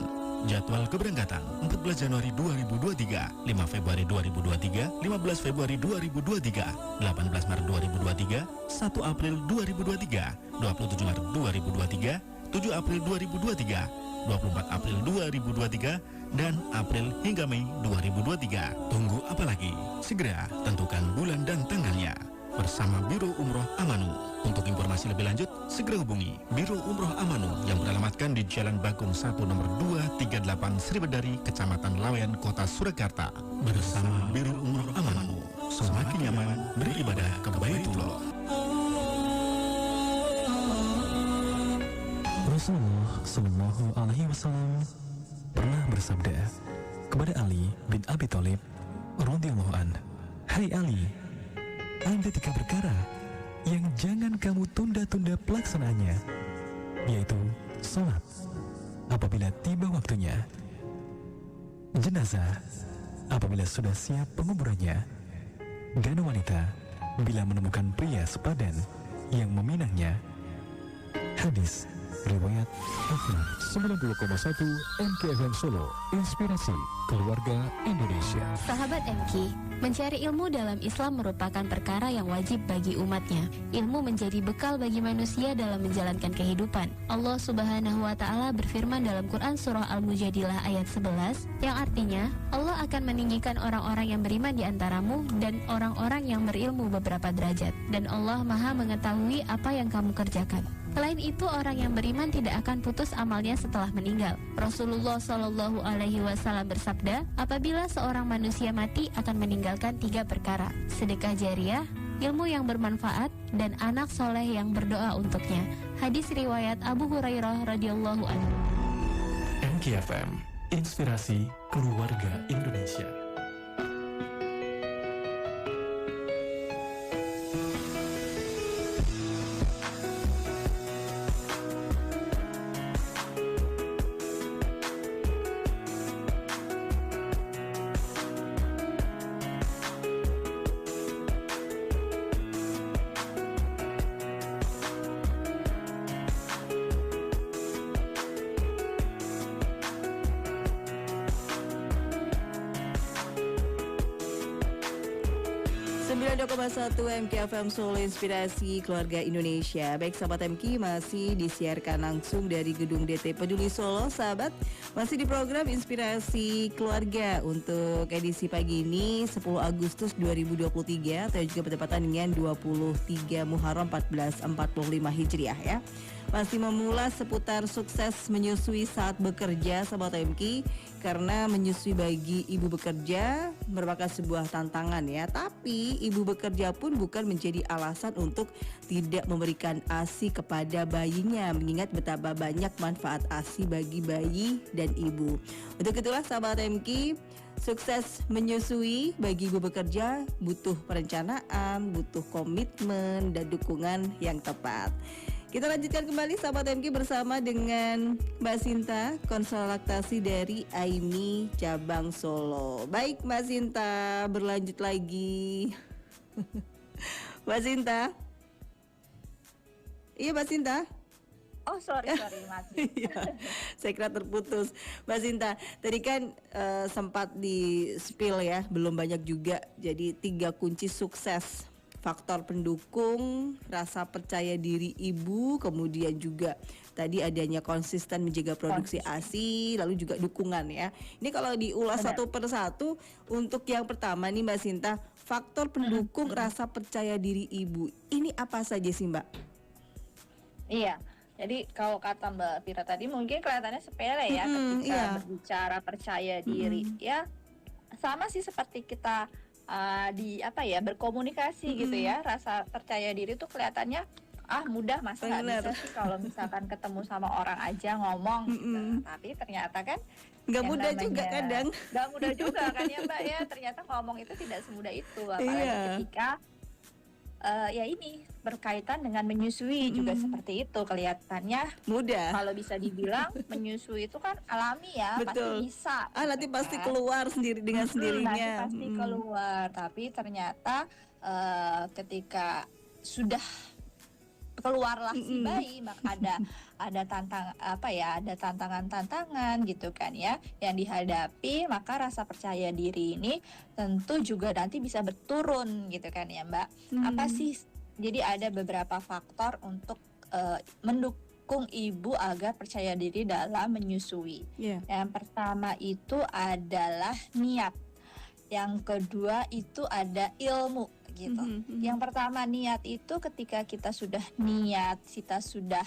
Jadwal keberangkatan 14 Januari 2023, 5 Februari 2023, 15 Februari 2023, 18 Maret 2023, 1 April 2023, 27 Maret 2023, 7 April 2023, 24 April 2023, dan April hingga Mei 2023. Tunggu apa lagi? Segera tentukan bulan dan tanggalnya bersama Biro Umroh Amanu. Untuk informasi lebih lanjut, segera hubungi Biro Umroh Amanu yang beralamatkan di Jalan Bakung 1 nomor 238 Sribedari, Kecamatan Lawean, Kota Surakarta. Bersama Biro Umroh Amanu, semakin nyaman beribadah ke Baitullah. Rasulullah Shallallahu Alaihi Wasallam pernah bersabda kepada Ali bin Abi Thalib radhiyallahu an, "Hai Ali, ada 3 perkara yang jangan kamu tunda-tunda pelaksanaannya, yaitu sholat apabila tiba waktunya, jenazah apabila sudah siap penguburannya, dan wanita bila menemukan pria sepadan yang meminangnya." Hadis riwayat Ahmad. 90,1 MKFM Solo, inspirasi keluarga Indonesia. Sahabat MK, mencari ilmu dalam Islam merupakan perkara yang wajib bagi umatnya. Ilmu menjadi bekal bagi manusia dalam menjalankan kehidupan. Allah Subhanahu wa Ta'ala berfirman dalam Quran Surah Al-Mujadilah ayat 11, yang artinya Allah akan meninggikan orang-orang yang beriman di antaramu dan orang-orang yang berilmu beberapa derajat, dan Allah Maha mengetahui apa yang kamu kerjakan. Selain itu, orang yang beriman tidak akan putus amalnya setelah meninggal. Rasulullah Shallallahu Alaihi Wasallam bersabda, apabila seorang manusia mati akan meninggalkan 3 perkara: sedekah jariah, ilmu yang bermanfaat, dan anak soleh yang berdoa untuknya. Hadis riwayat Abu Hurairah radhiyallahu anhu. MKFM, inspirasi keluarga Indonesia. 92,1 MKFM Solo Inspirasi Keluarga Indonesia. Baik sahabat MK, masih disiarkan langsung dari Gedung DT Peduli Solo. Sahabat, masih di program Inspirasi Keluarga untuk edisi pagi ini 10 Agustus 2023 atau juga bertepatan dengan 23 Muharram 1445 Hijriah ya. Masih mengulas seputar sukses menyusui saat bekerja sahabat MK, karena menyusui bagi ibu bekerja merupakan sebuah tantangan ya. Tapi ibu bekerja pun bukan menjadi alasan untuk tidak memberikan ASI kepada bayinya, mengingat betapa banyak manfaat ASI bagi bayi dan ibu. Untuk itulah sahabat MK, sukses menyusui bagi ibu bekerja butuh perencanaan, butuh komitmen dan dukungan yang tepat. Kita lanjutkan kembali sahabat MK bersama dengan Mbak Sinta, konselor laktasi dari AIMI Cabang Solo. Baik Mbak Sinta, berlanjut lagi. Mbak Sinta. Iya Mbak Sinta. Oh sorry mati. Saya kira terputus. Mbak Sinta, tadi kan sempat di spill ya, belum banyak juga. Jadi 3 kunci sukses. Faktor pendukung, rasa percaya diri ibu, kemudian juga tadi adanya konsisten menjaga produksi ASI, lalu juga dukungan ya. Ini kalau diulas satu per satu, untuk yang pertama nih Mbak Sinta, faktor pendukung rasa percaya diri ibu, ini apa saja sih Mbak? Iya, jadi kalau kata Mbak Vira tadi mungkin kelihatannya sepele ya ketika berbicara percaya diri ya, sama sih seperti kita berkomunikasi gitu ya. Rasa percaya diri tuh kelihatannya mudah, masa nggak bisa sih kalau misalkan ketemu sama orang aja ngomong gitu. Tapi ternyata kan nggak mudah juga kadang. Nggak mudah juga kan ya Mbak ya, ternyata ngomong itu tidak semudah itu, apalagi ketika ini berkaitan dengan menyusui juga seperti itu. Kelihatannya mudah, kalau bisa dibilang menyusui itu kan alami ya. Betul. Pasti bisa nanti pasti keluar sendiri dengan sendirinya, nanti pasti keluar. Tapi ternyata ketika sudah keluarlah si bayi, maka ada tantangan gitu kan ya yang dihadapi, maka rasa percaya diri ini tentu juga nanti bisa berturun gitu kan ya Mbak. Apa sih? Jadi ada beberapa faktor untuk mendukung ibu agar percaya diri dalam menyusui. Yang pertama itu adalah niat. Yang kedua itu ada ilmu gitu. Yang pertama niat itu ketika kita sudah niat, kita sudah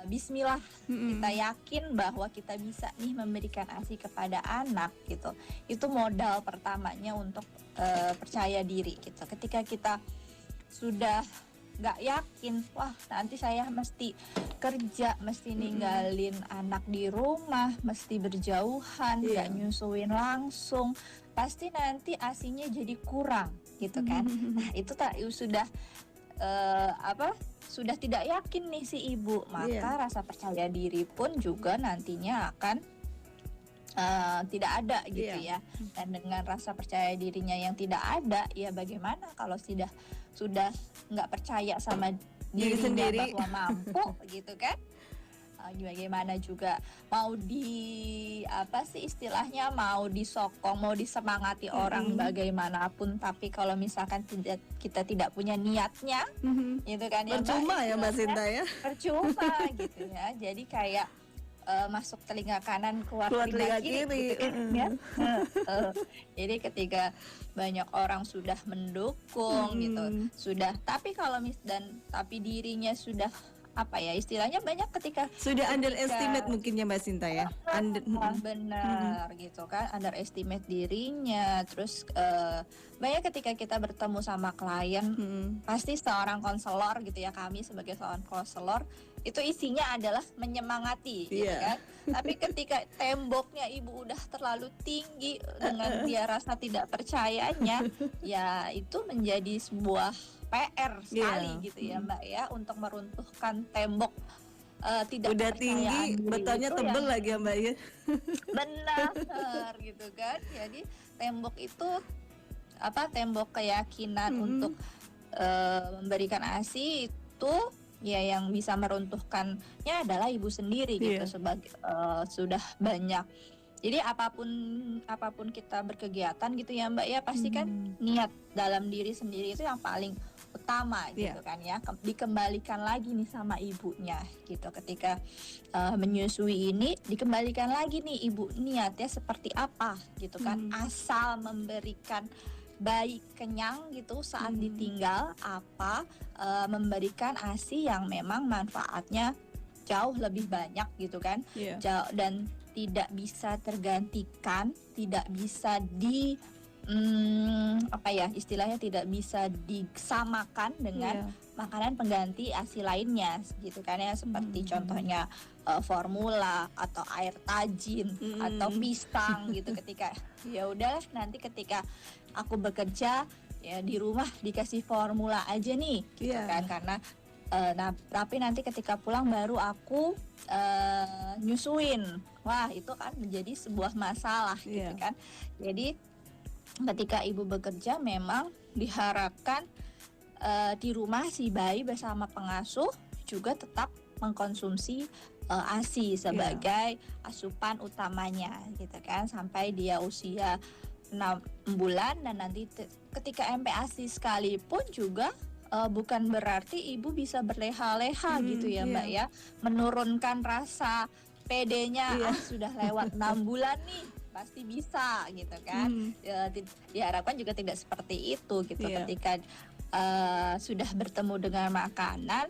bismillah, kita yakin bahwa kita bisa nih memberikan ASI kepada anak gitu. Itu modal pertamanya untuk percaya diri gitu. Ketika kita sudah nggak yakin, wah nanti saya mesti kerja, mesti ninggalin anak di rumah, mesti berjauhan, nggak nyusuin langsung, pasti nanti ASINya jadi kurang gitu kan. Nah itu sudah sudah tidak yakin nih si ibu, maka rasa percaya diri pun juga nantinya akan tidak ada gitu ya. Dan dengan rasa percaya dirinya yang tidak ada, ya bagaimana kalau sudah nggak percaya sama diri sendiri bahwa mampu gitu kan. Bagaimana juga mau istilahnya mau disokong, mau disemangati orang bagaimanapun, tapi kalau misalkan kita tidak punya niatnya gitu kan ya percuma ya Mbak Sinta ya, percuma gitu ya. Jadi kayak masuk telinga kanan keluar telinga kiri gitu kan ya. Jadi ketika banyak orang sudah mendukung gitu, sudah, tapi kalau tapi dirinya sudah istilahnya banyak ketika sudah underestimate mungkin ya Mbak Sinta ya. Benar gitu kan, underestimate dirinya. Terus banyak ketika kita bertemu sama klien, pasti seorang konselor gitu ya, kami sebagai seorang konselor itu isinya adalah menyemangati gitu kan. Tapi ketika temboknya ibu udah terlalu tinggi dengan dia rasa tidak percayanya, ya itu menjadi sebuah PR sekali gitu ya Mbak ya, untuk meruntuhkan tembok tidak udah tinggi, betonnya tebel lagi ya Mbak ya. Benar gitu kan. Jadi tembok itu tembok keyakinan untuk memberikan ASI itu ya yang bisa meruntuhkannya adalah ibu sendiri gitu. Sebagai sudah banyak Jadi apapun kita berkegiatan gitu ya Mbak ya, pasti kan niat dalam diri sendiri itu yang paling utama gitu kan ya. Dikembalikan lagi nih sama ibunya gitu. Ketika menyusui ini dikembalikan lagi nih ibu niatnya seperti apa gitu kan. Asal memberikan bayi kenyang gitu saat ditinggal, apa memberikan ASI yang memang manfaatnya jauh lebih banyak gitu kan. Dan tidak bisa tergantikan, tidak bisa istilahnya tidak bisa disamakan dengan makanan pengganti ASI lainnya gitu kan ya, seperti contohnya formula atau air tajin atau pisang gitu. Ketika ya udah nanti ketika aku bekerja ya di rumah dikasih formula aja nih gitu kan, karena tapi nanti ketika pulang baru aku nyusuin. Wah, itu kan menjadi sebuah masalah gitu kan. Jadi ketika ibu bekerja memang diharapkan di rumah si bayi bersama pengasuh juga tetap mengkonsumsi ASI sebagai asupan utamanya gitu kan, sampai dia usia 6 bulan. Dan nanti ketika MPASI sekalipun juga bukan berarti ibu bisa berleha-leha gitu ya Mbak ya, menurunkan rasa PD-nya. Sudah lewat 6 bulan nih pasti bisa gitu kan. Diharapkan juga tidak seperti itu gitu. Ketika sudah bertemu dengan makanan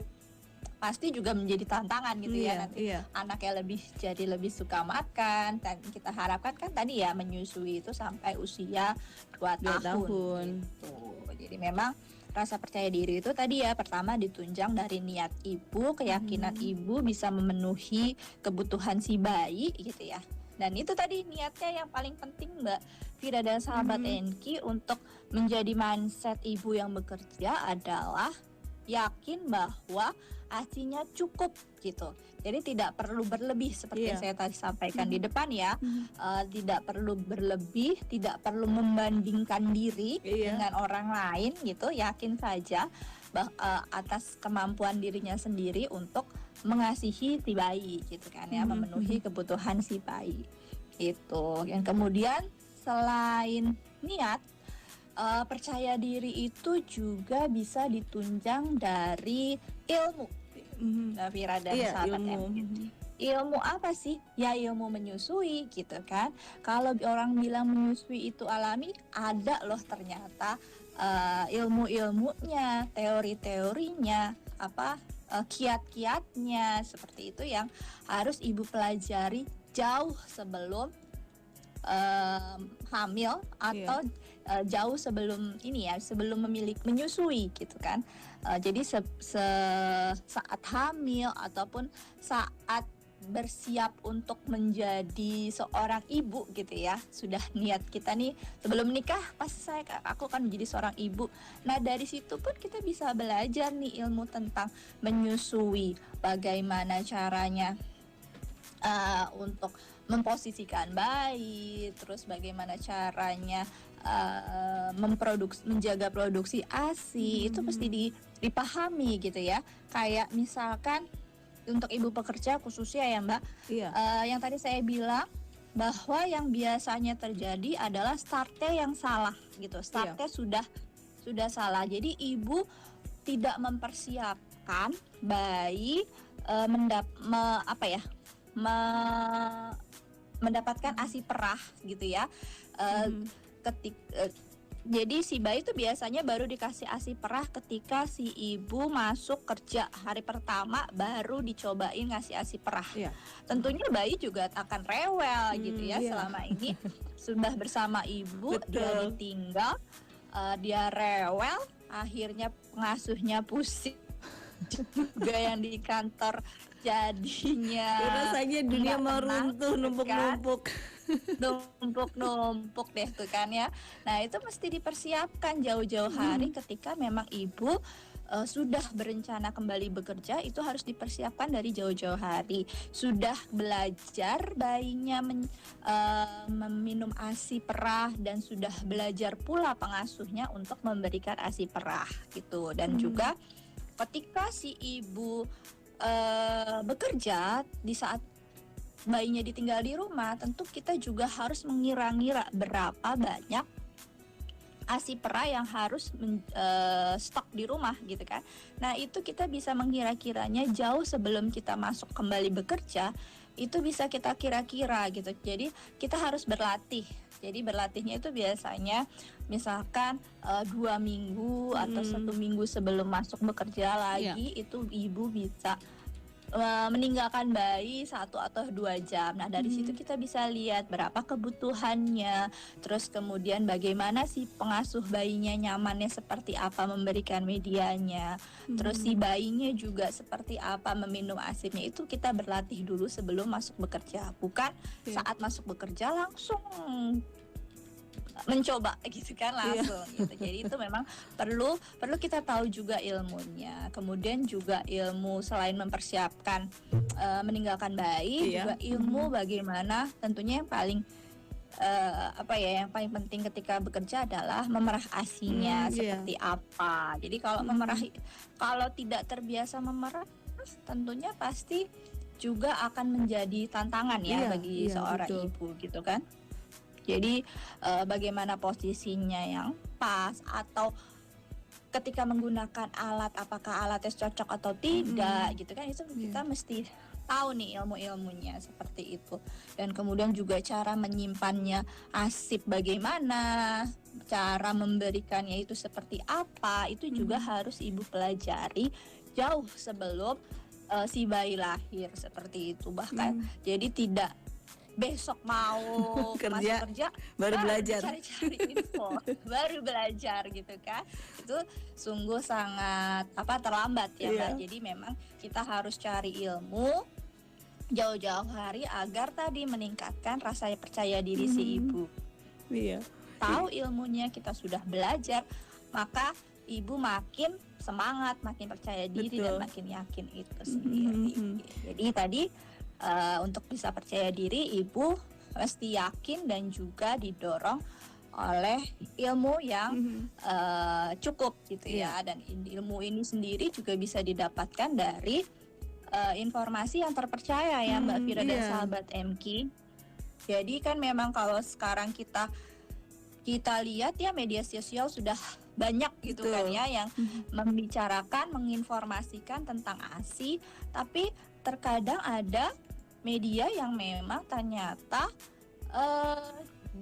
pasti juga menjadi tantangan gitu ya nanti. Anaknya lebih suka makan, dan kita harapkan kan tadi ya menyusui itu sampai usia 2 tahun. Gitu. Jadi memang rasa percaya diri itu tadi ya, pertama ditunjang dari niat ibu, keyakinan ibu bisa memenuhi kebutuhan si bayi gitu ya. Dan itu tadi niatnya yang paling penting Mbak Fira dan sahabat NQ, untuk menjadi mindset ibu yang bekerja adalah yakin bahwa ASI-nya cukup gitu. Jadi tidak perlu berlebih seperti yang saya tadi sampaikan di depan ya. Tidak perlu berlebih, tidak perlu membandingkan diri dengan orang lain gitu. Yakin saja atas kemampuan dirinya sendiri untuk mengasihi si bayi gitu kan ya, memenuhi kebutuhan si bayi. Itu. Yang kemudian selain niat, percaya diri itu juga bisa ditunjang dari ilmu. Fira dan sahabat MQ. Ilmu apa sih? Ya ilmu menyusui gitu kan. Kalau orang bilang menyusui itu alami, ada loh ternyata ilmu-ilmunya, teori-teorinya, kiat-kiatnya seperti itu yang harus ibu pelajari jauh sebelum hamil atau jauh sebelum ini ya, sebelum menyusui gitu kan. Jadi saat hamil ataupun saat bersiap untuk menjadi seorang ibu gitu ya, sudah niat kita nih sebelum menikah pasti aku akan menjadi seorang ibu. Nah dari situ pun kita bisa belajar nih ilmu tentang menyusui, bagaimana caranya untuk memposisikan bayi, terus bagaimana caranya menjaga produksi ASI, itu mesti dipahami gitu ya. Kayak misalkan untuk ibu pekerja khususnya ya Mbak, yang tadi saya bilang bahwa yang biasanya terjadi adalah startnya yang salah gitu. Startnya sudah salah. Jadi ibu tidak mempersiapkan bayi mendapatkan ASI perah gitu ya. Jadi si bayi itu biasanya baru dikasih ASI perah ketika si ibu masuk kerja hari pertama, baru dicobain ngasih ASI perah. Tentunya bayi juga akan rewel gitu ya. Selama ini sudah bersama ibu, dia ditinggal, dia rewel, akhirnya pengasuhnya pusing juga yang di kantor, jadinya rasanya dunia mau runtuh, numpuk-numpuk. Numpuk deh tuh kan ya. Nah itu mesti dipersiapkan jauh-jauh hari. Ketika memang ibu sudah berencana kembali bekerja, itu harus dipersiapkan dari jauh-jauh hari. Sudah belajar bayinya meminum ASI perah, dan sudah belajar pula pengasuhnya untuk memberikan ASI perah gitu. Dan juga ketika si ibu bekerja, di saat bayinya ditinggal di rumah, tentu kita juga harus mengira-ngira berapa banyak ASI perah yang harus stok di rumah gitu kan. Nah itu kita bisa mengira-kiranya jauh sebelum kita masuk kembali bekerja, itu bisa kita kira-kira gitu. Jadi kita harus berlatih. Jadi berlatihnya itu biasanya misalkan 2 minggu atau 1 minggu sebelum masuk bekerja lagi, itu ibu bisa meninggalkan bayi 1 atau 2 jam. Nah dari situ kita bisa lihat berapa kebutuhannya, terus kemudian bagaimana si pengasuh bayinya nyamannya seperti apa memberikan medianya, terus si bayinya juga seperti apa meminum ASInya. Itu kita berlatih dulu sebelum masuk bekerja, bukan saat masuk bekerja langsung mencoba gitu kan langsung gitu. Jadi itu memang perlu kita tahu juga ilmunya. Kemudian juga ilmu selain mempersiapkan meninggalkan bayi, juga ilmu bagaimana tentunya yang paling yang paling penting ketika bekerja adalah memerah ASInya seperti apa. Jadi kalau tidak terbiasa memerah, tentunya pasti juga akan menjadi tantangan bagi seorang ibu gitu kan. Jadi bagaimana posisinya yang pas, atau ketika menggunakan alat apakah alatnya cocok atau tidak gitu kan, itu kita mesti tahu nih ilmu-ilmunya seperti itu. Dan kemudian juga cara menyimpannya ASI bagaimana, cara memberikannya itu seperti apa, itu juga harus ibu pelajari jauh sebelum si bayi lahir seperti itu. Bahkan jadi tidak besok mau masuk kerja baru belajar cari info baru belajar gitu kan, itu sungguh sangat terlambat ya Mbak. Jadi memang kita harus cari ilmu jauh-jauh hari agar tadi meningkatkan rasa percaya diri si ibu. Tahu ilmunya, kita sudah belajar, maka ibu makin semangat, makin percaya diri dan makin yakin itu sendiri. Jadi tadi untuk bisa percaya diri, ibu mesti yakin dan juga didorong oleh ilmu yang cukup gitu ya. Dan ilmu ini sendiri juga bisa didapatkan dari informasi yang terpercaya ya Mbak Fira dan sahabat MK. Jadi kan memang kalau sekarang kita lihat ya, media sosial sudah banyak gitu kan ya yang membicarakan, menginformasikan tentang ASI, tapi terkadang ada media yang memang ternyata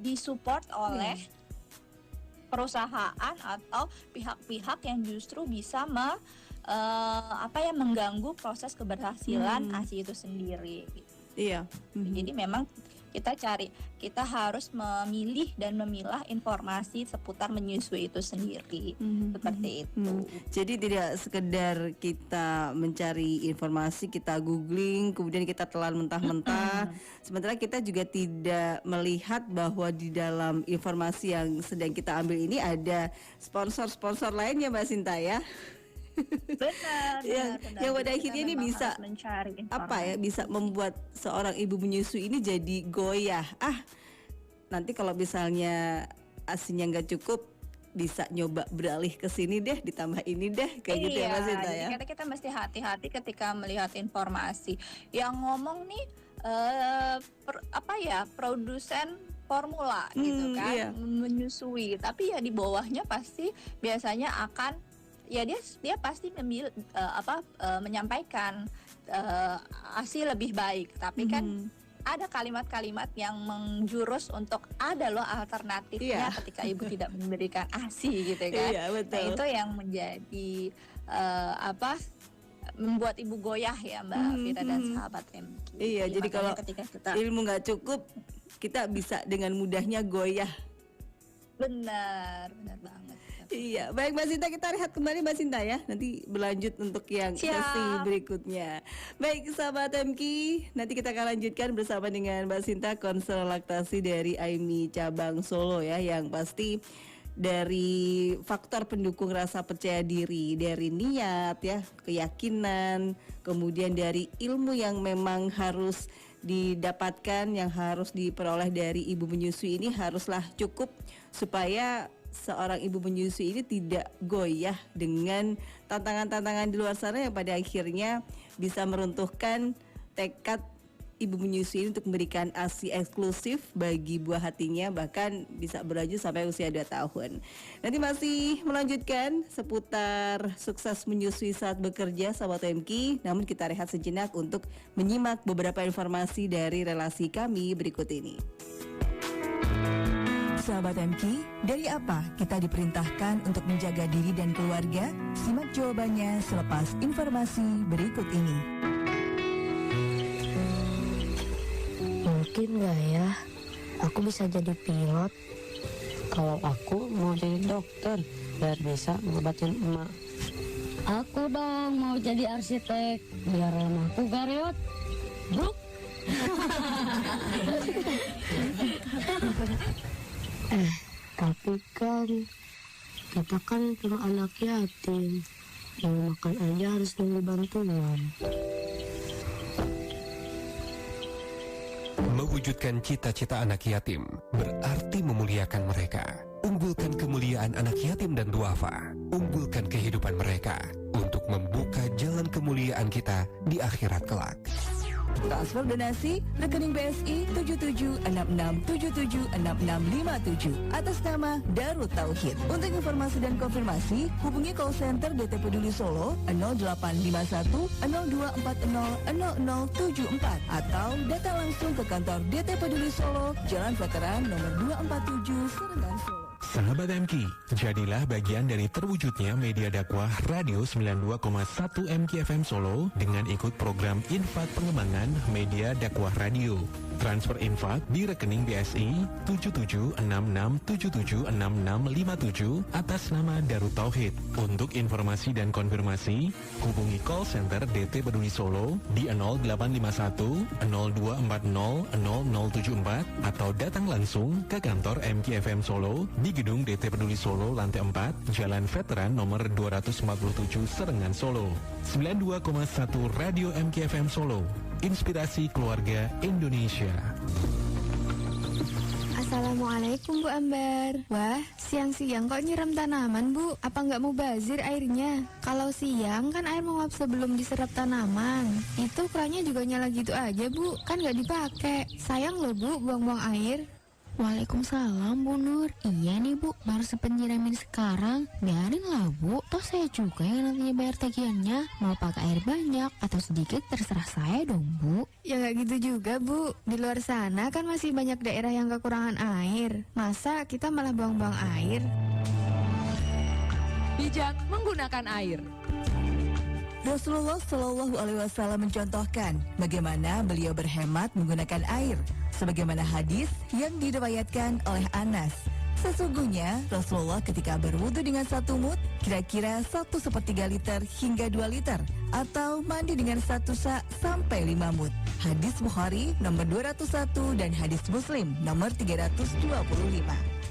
disupport oleh perusahaan atau pihak-pihak yang justru bisa mengganggu proses keberhasilan ASI itu sendiri. Jadi memang kita harus memilih dan memilah informasi seputar menyusui itu sendiri. Seperti itu. Jadi tidak sekedar kita mencari informasi, kita googling, kemudian kita telan mentah-mentah. Sementara kita juga tidak melihat bahwa di dalam informasi yang sedang kita ambil ini ada sponsor-sponsor lainnya Mbak Sinta ya. Benar. Yang pada akhirnya ini bisa bisa membuat seorang ibu menyusui ini jadi goyah. Nanti kalau misalnya ASInya nggak cukup, bisa nyoba beralih ke sini deh, ditambah ini deh, kayak gitu ya Mbak Sinta ya. Jadi kita mesti hati-hati ketika melihat informasi yang ngomong nih produsen formula gitu kan, menyusui, tapi ya di bawahnya pasti biasanya akan dia pasti menyampaikan ASI lebih baik, tapi kan ada kalimat-kalimat yang menjurus untuk ada loh alternatifnya ketika ibu tidak memberikan ASI gitu kan. Nah itu yang menjadi membuat ibu goyah ya Mbak Fira dan sahabat MK. Jadi kalau ilmu nggak cukup, kita bisa dengan mudahnya goyah. Benar banget. Baik Mbak Sinta, kita lihat kembali Mbak Sinta ya. Nanti berlanjut untuk yang sesi berikutnya. Baik sahabat MK, nanti kita akan lanjutkan bersama dengan Mbak Sinta, konselor laktasi dari AIMI Cabang Solo ya. Yang pasti dari faktor pendukung rasa percaya diri, dari niat ya, keyakinan, kemudian dari ilmu yang memang harus didapatkan, yang harus diperoleh dari ibu menyusui ini haruslah cukup supaya seorang ibu menyusui ini tidak goyah dengan tantangan-tantangan di luar sana yang pada akhirnya bisa meruntuhkan tekad ibu menyusui untuk memberikan ASI eksklusif bagi buah hatinya, bahkan bisa berlanjut sampai usia 2 tahun. Nanti masih melanjutkan seputar sukses menyusui saat bekerja sahabat MK. Namun kita rehat sejenak untuk menyimak beberapa informasi dari relasi kami berikut ini. Sahabat MK, dari apa kita diperintahkan untuk menjaga diri dan keluarga? Simak jawabannya selepas informasi berikut ini. Mungkin nggak ya, aku bisa jadi pilot. Kalau aku mau jadi dokter biar bisa ngobatin emak. Aku dong mau jadi arsitek biar rumahku gak reot. Bruk. Tapi kan kita kan cuma anak yatim, yang makan aja harus nunggu bantuan. Mewujudkan cita-cita anak yatim berarti memuliakan mereka. Unggulkan kemuliaan anak yatim dan duafa. Unggulkan kehidupan mereka untuk membuka jalan kemuliaan kita di akhirat kelak. Transfer donasi rekening BSI 7766776657 atas nama Darut Tauhid. Untuk informasi dan konfirmasi, hubungi call center DT Peduli Solo 0851 0240 0074 atau datang langsung ke kantor DT Peduli Solo, Jalan Veteran nomor 247 Serengan Solo. Sahabat MK, jadilah bagian dari terwujudnya media dakwah Radio 92,1 MK FM Solo dengan ikut program infak pengembangan media dakwah radio. Transfer infak di rekening BSI 7766776657 atas nama Darut Tauhid. Untuk informasi dan konfirmasi, hubungi call center DT Peduli Solo di 0851 0240 0074 atau datang langsung ke kantor MKFM Solo di Gedung DT Peduli Solo lantai 4, Jalan Veteran nomor 247 Serengan Solo. 92,1 Radio MKFM Solo, inspirasi keluarga Indonesia. Assalamualaikum Bu Ambar. Wah, siang-siang kok nyiram tanaman Bu? Apa nggak mau bazir airnya? Kalau siang kan air menguap sebelum diserap tanaman. Itu kerannya juga nyala gitu aja Bu, kan nggak dipakai. Sayang loh Bu, buang-buang air. Waalaikumsalam Bu Nur. Iya nih Bu, baru sempat nyiramin sekarang. Biarin lah Bu, toh saya juga yang nantinya bayar tagihannya. Mau pakai air banyak atau sedikit terserah saya dong Bu. Ya nggak gitu juga Bu. Di luar sana kan masih banyak daerah yang kekurangan air. Masa kita malah buang-buang air? Bijak menggunakan air. Rasulullah Shallallahu Alaihi Wasallam mencontohkan bagaimana beliau berhemat menggunakan air, sebagaimana hadis yang diriwayatkan oleh Anas. Sesungguhnya Rasulullah ketika berwudu dengan 1 mud, kira-kira 1/3 liter hingga 2 liter, atau mandi dengan 1 sa' sampai 5 mud. Hadis Bukhari nomor 201 dan hadis Muslim nomor 325.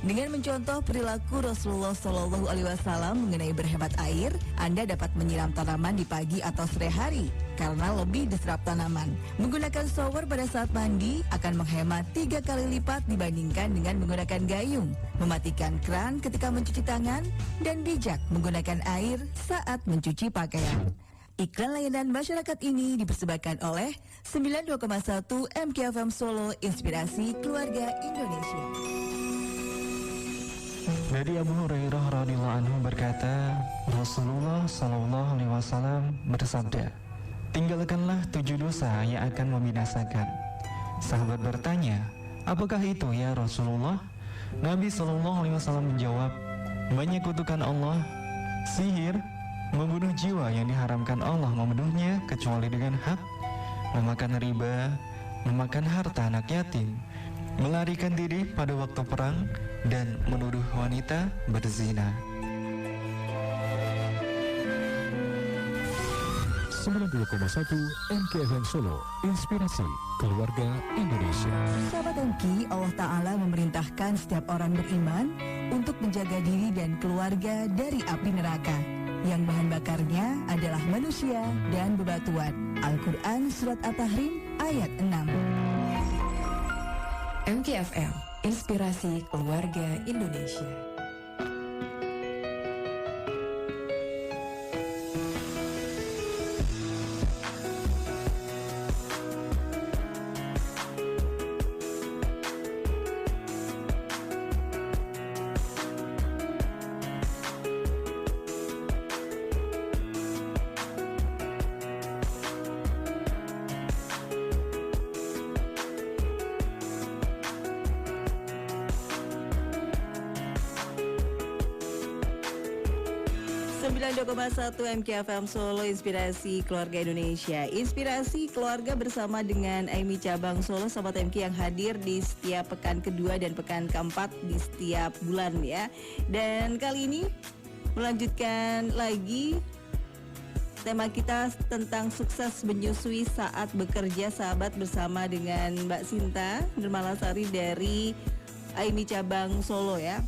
Dengan mencontoh perilaku Rasulullah Shallallahu Alaihi Wasallam mengenai berhemat air, Anda dapat menyiram tanaman di pagi atau sore hari karena lebih diserap tanaman. Menggunakan shower pada saat mandi akan menghemat 3 kali lipat dibandingkan dengan menggunakan gayung. Mematikan keran ketika mencuci tangan dan bijak menggunakan air saat mencuci pakaian. Iklan layanan masyarakat ini dipersembahkan oleh 92,1 MKFM Solo, inspirasi keluarga Indonesia. Dari Abu Hurairah radhiyallahu anhu berkata, Rasulullah sallallahu alaihi wasallam bersabda, tinggalkanlah 7 dosa yang akan membinasakan. Sahabat bertanya, apakah itu ya Rasulullah? Nabi sallallahu alaihi wasallam menjawab, menyekutukan Allah, sihir, membunuh jiwa yang diharamkan Allah membunuhnya kecuali dengan hak, memakan riba, memakan harta anak yatim, melarikan diri pada waktu perang, dan menuduh wanita berzina. 92,1 MKFM Solo, inspirasi keluarga Indonesia. Sahabat MK, Allah Ta'ala memerintahkan setiap orang beriman untuk menjaga diri dan keluarga dari api neraka, yang bahan bakarnya adalah manusia dan bebatuan. Al-Quran Surat At-Tahrim ayat 6. MKFM, inspirasi keluarga Indonesia. 92,1 MKFM Solo, Inspirasi Keluarga Indonesia. Inspirasi keluarga bersama dengan Aimi Cabang Solo, Sobat MK yang hadir di setiap pekan kedua dan pekan keempat di setiap bulan ya. Dan kali ini melanjutkan lagi tema kita tentang sukses menyusui saat bekerja, sahabat, bersama dengan Mbak Sinta Nurmalasari dari Aimi Cabang Solo ya.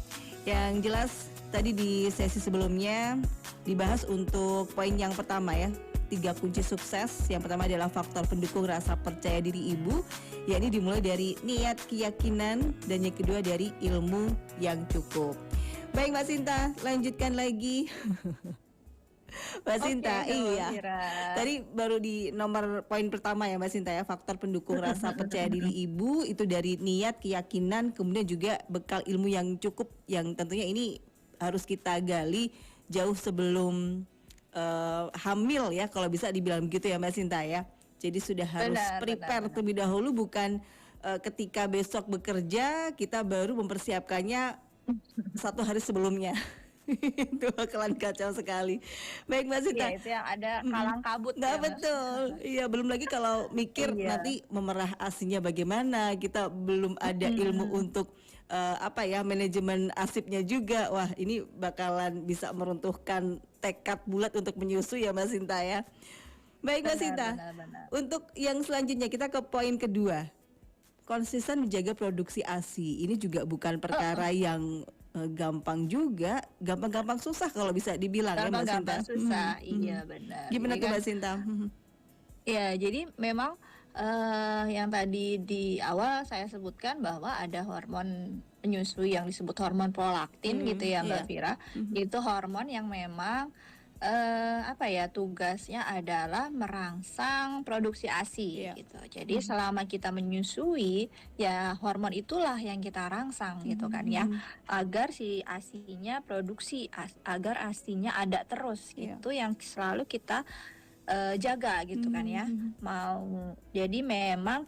Yang jelas tadi di sesi sebelumnya dibahas untuk poin yang pertama ya, 3 kunci sukses. Yang pertama adalah faktor pendukung rasa percaya diri ibu, yakni dimulai dari niat, keyakinan, dan yang kedua dari ilmu yang cukup. Baik Mbak Sinta, lanjutkan lagi. Mbak Sinta, iya. Tadi baru di nomor poin pertama ya Mbak Sinta ya, faktor pendukung rasa percaya diri ibu itu dari niat, keyakinan, kemudian juga bekal ilmu yang cukup, yang tentunya ini harus kita gali jauh sebelum hamil ya, kalau bisa dibilang begitu ya Mbak Sinta ya. Jadi sudah harus prepare terlebih dahulu, bukan ketika besok bekerja kita baru mempersiapkannya 1 hari sebelumnya. Itu bakalan kacau sekali. Baik Mbak Sinta. Iya, itu yang ada kalang kabut. Nah, betul. Iya, belum lagi kalau mikir nanti memerah ASINya bagaimana, kita belum ada ilmu untuk manajemen asipnya juga. Wah, ini bakalan bisa meruntuhkan tekad bulat untuk menyusui ya Mbak Sinta ya. Baik Mbak Sinta. Untuk yang selanjutnya kita ke poin kedua. Konsisten menjaga produksi ASI. Ini juga bukan perkara yang gampang juga, gampang-gampang susah kalau bisa dibilang ya Mbak Sinta. Gampang susah, iya benar. Gimana tuh Mbak Sinta? Ya, jadi memang yang tadi di awal saya sebutkan bahwa ada hormon penyusui yang disebut hormon prolaktin gitu ya Mbak Vira. Itu hormon yang memang tugasnya adalah merangsang produksi ASI gitu. Jadi selama kita menyusui ya hormon itulah yang kita rangsang gitu kan ya, agar si ASINya produksi, agar ASINya ada terus gitu, yang selalu kita jaga gitu kan ya. Jadi memang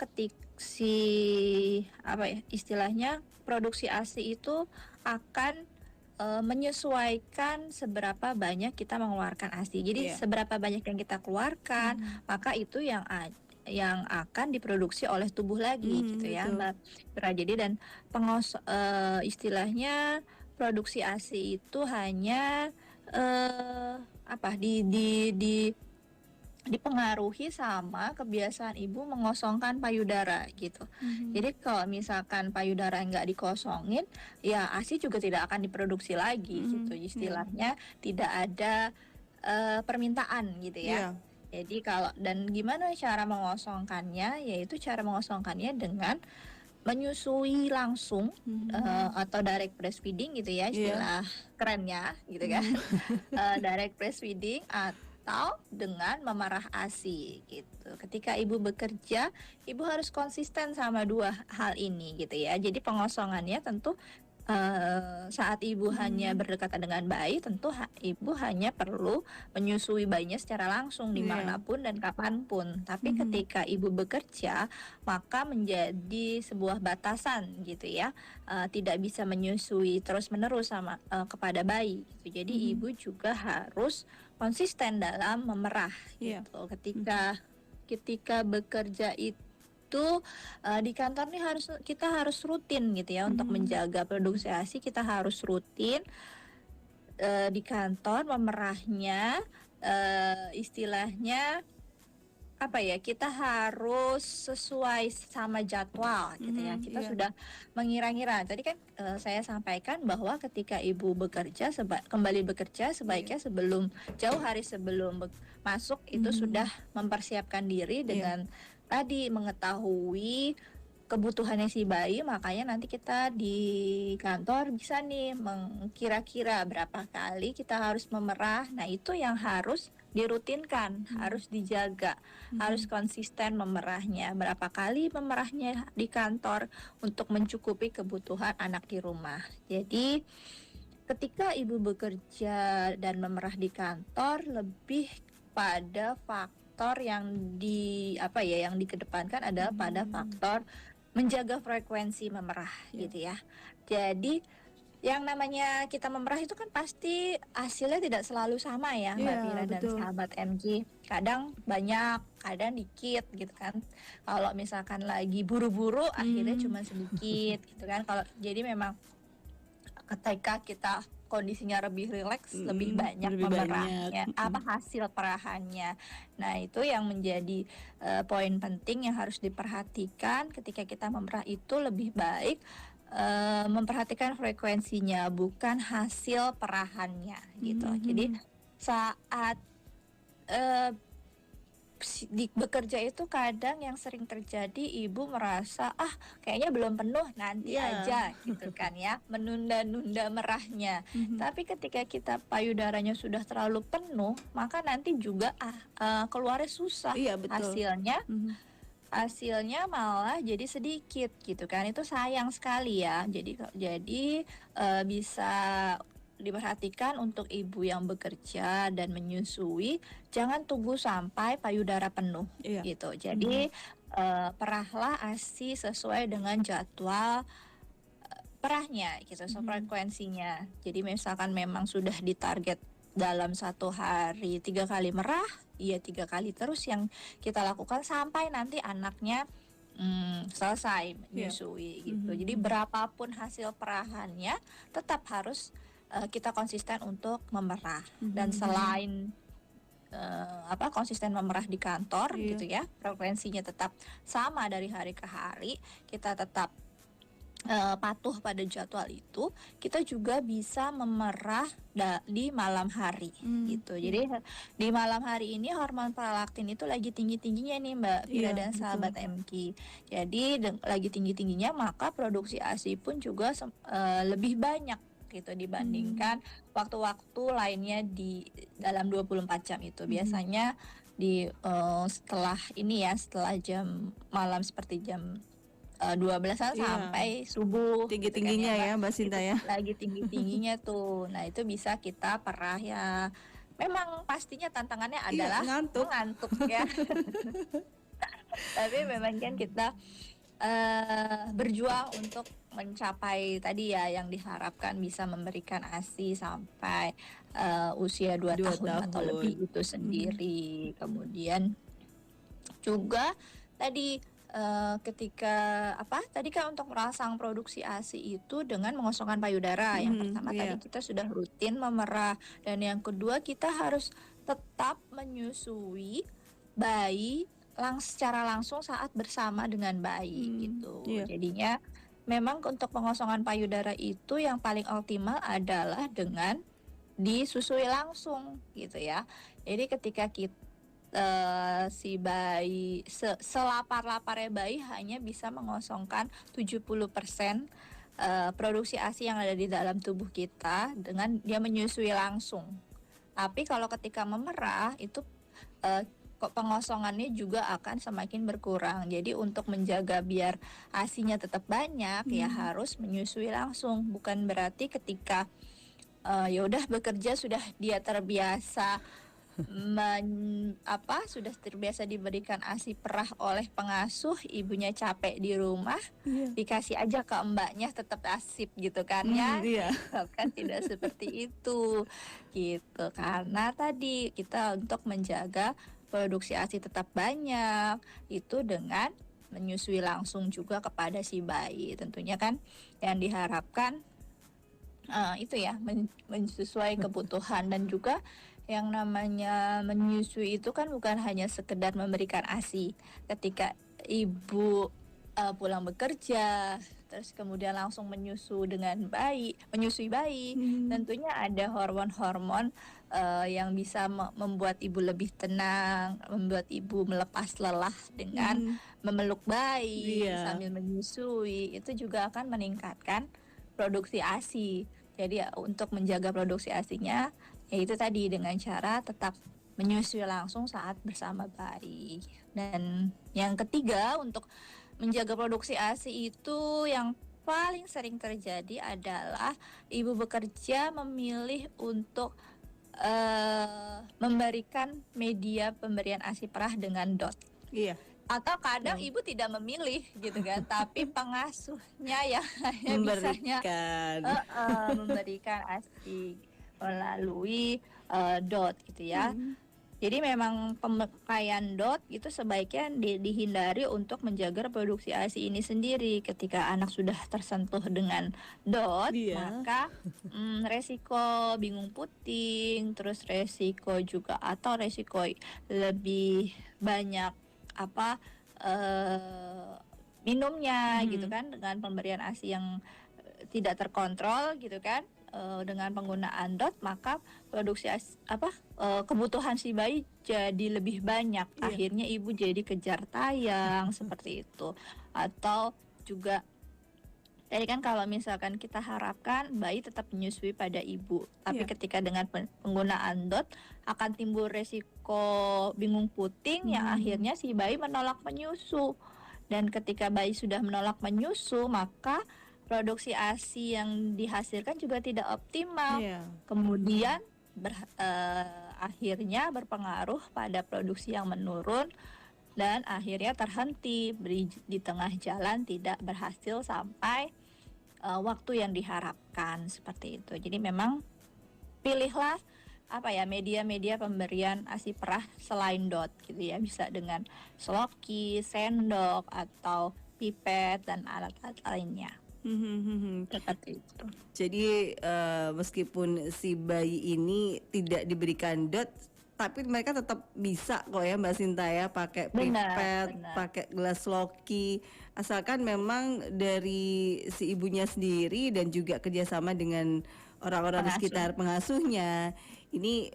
istilahnya produksi ASI itu akan menyesuaikan seberapa banyak kita mengeluarkan ASI. Jadi seberapa banyak yang kita keluarkan, maka itu yang akan diproduksi oleh tubuh lagi gitu ya Mbak. Jadi dan istilahnya produksi ASI itu hanya dipengaruhi sama kebiasaan ibu mengosongkan payudara gitu. Jadi kalau misalkan payudara nggak dikosongin, ya ASI juga tidak akan diproduksi lagi gitu. Istilahnya tidak ada permintaan gitu ya. Jadi dan gimana cara mengosongkannya? Yaitu cara mengosongkannya dengan menyusui langsung atau direct breastfeeding gitu ya, istilah kerennya gitu kan. Direct breastfeeding atau dengan memerah ASI gitu. Ketika ibu bekerja, ibu harus konsisten sama 2 hal ini gitu ya. Jadi pengosongannya tentu saat ibu hanya berdekatan dengan bayi, tentu ibu hanya perlu menyusui bayinya secara langsung dimanapun dan kapanpun. Tapi ketika ibu bekerja, maka menjadi sebuah batasan gitu ya, tidak bisa menyusui terus-menerus kepada bayi gitu. Jadi ibu juga harus konsisten dalam memerah gitu. Ketika bekerja itu di kantor nih kita harus rutin gitu ya, untuk menjaga produksi ASI kita harus rutin di kantor memerahnya, istilahnya kita harus sesuai sama jadwal gitu ya. Kita sudah mengira-ngira. Tadi kan saya sampaikan bahwa ketika ibu bekerja, kembali bekerja sebaiknya jauh hari sebelum masuk itu sudah mempersiapkan diri dengan tadi mengetahui kebutuhannya si bayi. Makanya nanti kita di kantor bisa nih kira-kira berapa kali kita harus memerah. Nah itu yang harus dirutinkan, harus dijaga, harus konsisten memerahnya. Berapa kali memerahnya di kantor untuk mencukupi kebutuhan anak di rumah. Jadi ketika ibu bekerja dan memerah di kantor, lebih pada faktor yang dikedepankan adalah pada faktor menjaga frekuensi memerah gitu ya. Jadi yang namanya kita memerah itu kan pasti hasilnya tidak selalu sama ya, Mbak Iya, Vira dan betul. sahabat MG. Kadang banyak, kadang dikit gitu kan. Kalau misalkan lagi buru-buru akhirnya cuma sedikit gitu kan. Kalau jadi memang ketika kita kondisinya lebih rileks, lebih banyak lebih memerahnya, banyak. apa hasil perahannya. Nah, itu yang menjadi poin penting yang harus diperhatikan ketika kita memerah itu lebih baik memperhatikan frekuensinya, bukan hasil perahannya gitu. Jadi saat bekerja itu kadang yang sering terjadi ibu merasa kayaknya belum penuh, nanti aja gitu kan ya, menunda-nunda merahnya. Tapi ketika kita payudaranya sudah terlalu penuh, maka nanti juga keluarnya susah. Hasilnya hasilnya malah jadi sedikit gitu kan. Itu sayang sekali ya. Jadi bisa diperhatikan untuk ibu yang bekerja dan menyusui, jangan tunggu sampai payudara penuh gitu. Jadi perahlah ASI sesuai dengan jadwal perahnya gitu, frekuensinya. Jadi misalkan memang sudah ditarget dalam 1 hari 3 kali merah, 3 kali terus yang kita lakukan sampai nanti anaknya selesai menyusui gitu. Jadi berapapun hasil perahannya tetap harus kita konsisten untuk memerah. Dan selain konsisten memerah di kantor gitu ya, frekuensinya tetap sama dari hari ke hari, kita tetap patuh pada jadwal itu, kita juga bisa memerah di malam hari gitu. Jadi di malam hari ini hormon prolaktin itu lagi tinggi-tingginya nih Mbak Vira dan sahabat MK. Jadi lagi tinggi-tingginya, maka produksi ASI pun juga lebih banyak gitu dibandingkan waktu-waktu lainnya di dalam 24 jam itu. Biasanya di setelah jam malam seperti jam 12-an sampai subuh Tinggi-tingginya gitu kan ya Mbak Sinta ya. lagi tinggi-tingginya tuh. Nah, itu bisa kita perah ya. Memang pastinya tantangannya adalah mengantuk ya. Tapi memang kan kita berjuang untuk mencapai tadi ya yang diharapkan, bisa memberikan ASI sampai usia 2 tahun atau lebih itu sendiri. Kemudian juga tadi ketika tadi kan untuk merangsang produksi ASI itu dengan mengosongkan payudara. Yang pertama tadi kita sudah rutin memerah, dan yang kedua kita harus tetap menyusui bayi secara langsung saat bersama dengan bayi gitu. Jadinya memang untuk pengosongan payudara itu yang paling optimal adalah dengan disusui langsung gitu ya. Jadi ketika kita si bayi selapar-laparnya bayi hanya bisa mengosongkan 70% produksi ASI yang ada di dalam tubuh kita dengan dia menyusui langsung. Tapi kalau ketika memerah itu pengosongannya juga akan semakin berkurang. Jadi untuk menjaga biar ASI-nya tetap banyak ya harus menyusui langsung. Bukan berarti ketika ya udah bekerja sudah dia terbiasa sudah terbiasa diberikan ASI perah oleh pengasuh, ibunya capek di rumah, dikasih aja ke mbaknya tetap asip gitu kan ya. Kan tidak seperti itu gitu. Karena tadi kita untuk menjaga produksi ASI tetap banyak itu dengan menyusui langsung juga kepada si bayi. Tentunya kan yang diharapkan itu ya sesuai kebutuhan. Dan juga yang namanya menyusui itu kan bukan hanya sekedar memberikan ASI. Ketika ibu pulang bekerja terus kemudian langsung menyusui bayi, tentunya ada hormon-hormon yang bisa membuat ibu lebih tenang, membuat ibu melepas lelah dengan memeluk bayi sambil menyusui. Itu juga akan meningkatkan produksi ASI. Jadi untuk menjaga produksi ASI-nya yaitu tadi dengan cara tetap menyusui langsung saat bersama bayi. Dan yang ketiga, untuk menjaga produksi ASI itu yang paling sering terjadi adalah ibu bekerja memilih untuk memberikan media pemberian ASI perah dengan DOT. Atau kadang ibu tidak memilih gitu kan, tapi pengasuhnya yang hanya bisanya memberikan ASI melalui DOT gitu ya. Jadi memang pemakaian DOT itu sebaiknya dihindari untuk menjaga reproduksi ASI ini sendiri. Ketika anak sudah tersentuh dengan DOT, maka resiko bingung puting, terus resiko juga atau resiko lebih banyak minumnya gitu kan, dengan pemberian ASI yang tidak terkontrol gitu kan. Dengan penggunaan DOT, maka produksi kebutuhan si bayi jadi lebih banyak. Akhirnya ibu jadi kejar tayang seperti itu. Atau juga tadi kan kalau misalkan kita harapkan bayi tetap menyusui pada ibu, tapi ketika dengan penggunaan DOT akan timbul resiko bingung puting yang akhirnya si bayi menolak menyusu. Dan ketika bayi sudah menolak menyusu, maka produksi ASI yang dihasilkan juga tidak optimal. Kemudian akhirnya berpengaruh pada produksi yang menurun dan akhirnya terhenti di tengah jalan, tidak berhasil sampai waktu yang diharapkan seperti itu. Jadi memang pilihlah media-media pemberian ASI perah selain DOT gitu ya, bisa dengan sloki, sendok atau pipet dan alat-alat lainnya. Seperti itu. Jadi meskipun si bayi ini tidak diberikan DOT, tapi mereka tetap bisa kok ya Mbak Sinta ya, pakai pipet, pakai gelas loki, asalkan memang dari si ibunya sendiri dan juga kerjasama dengan orang-orang di sekitar pengasuhnya ini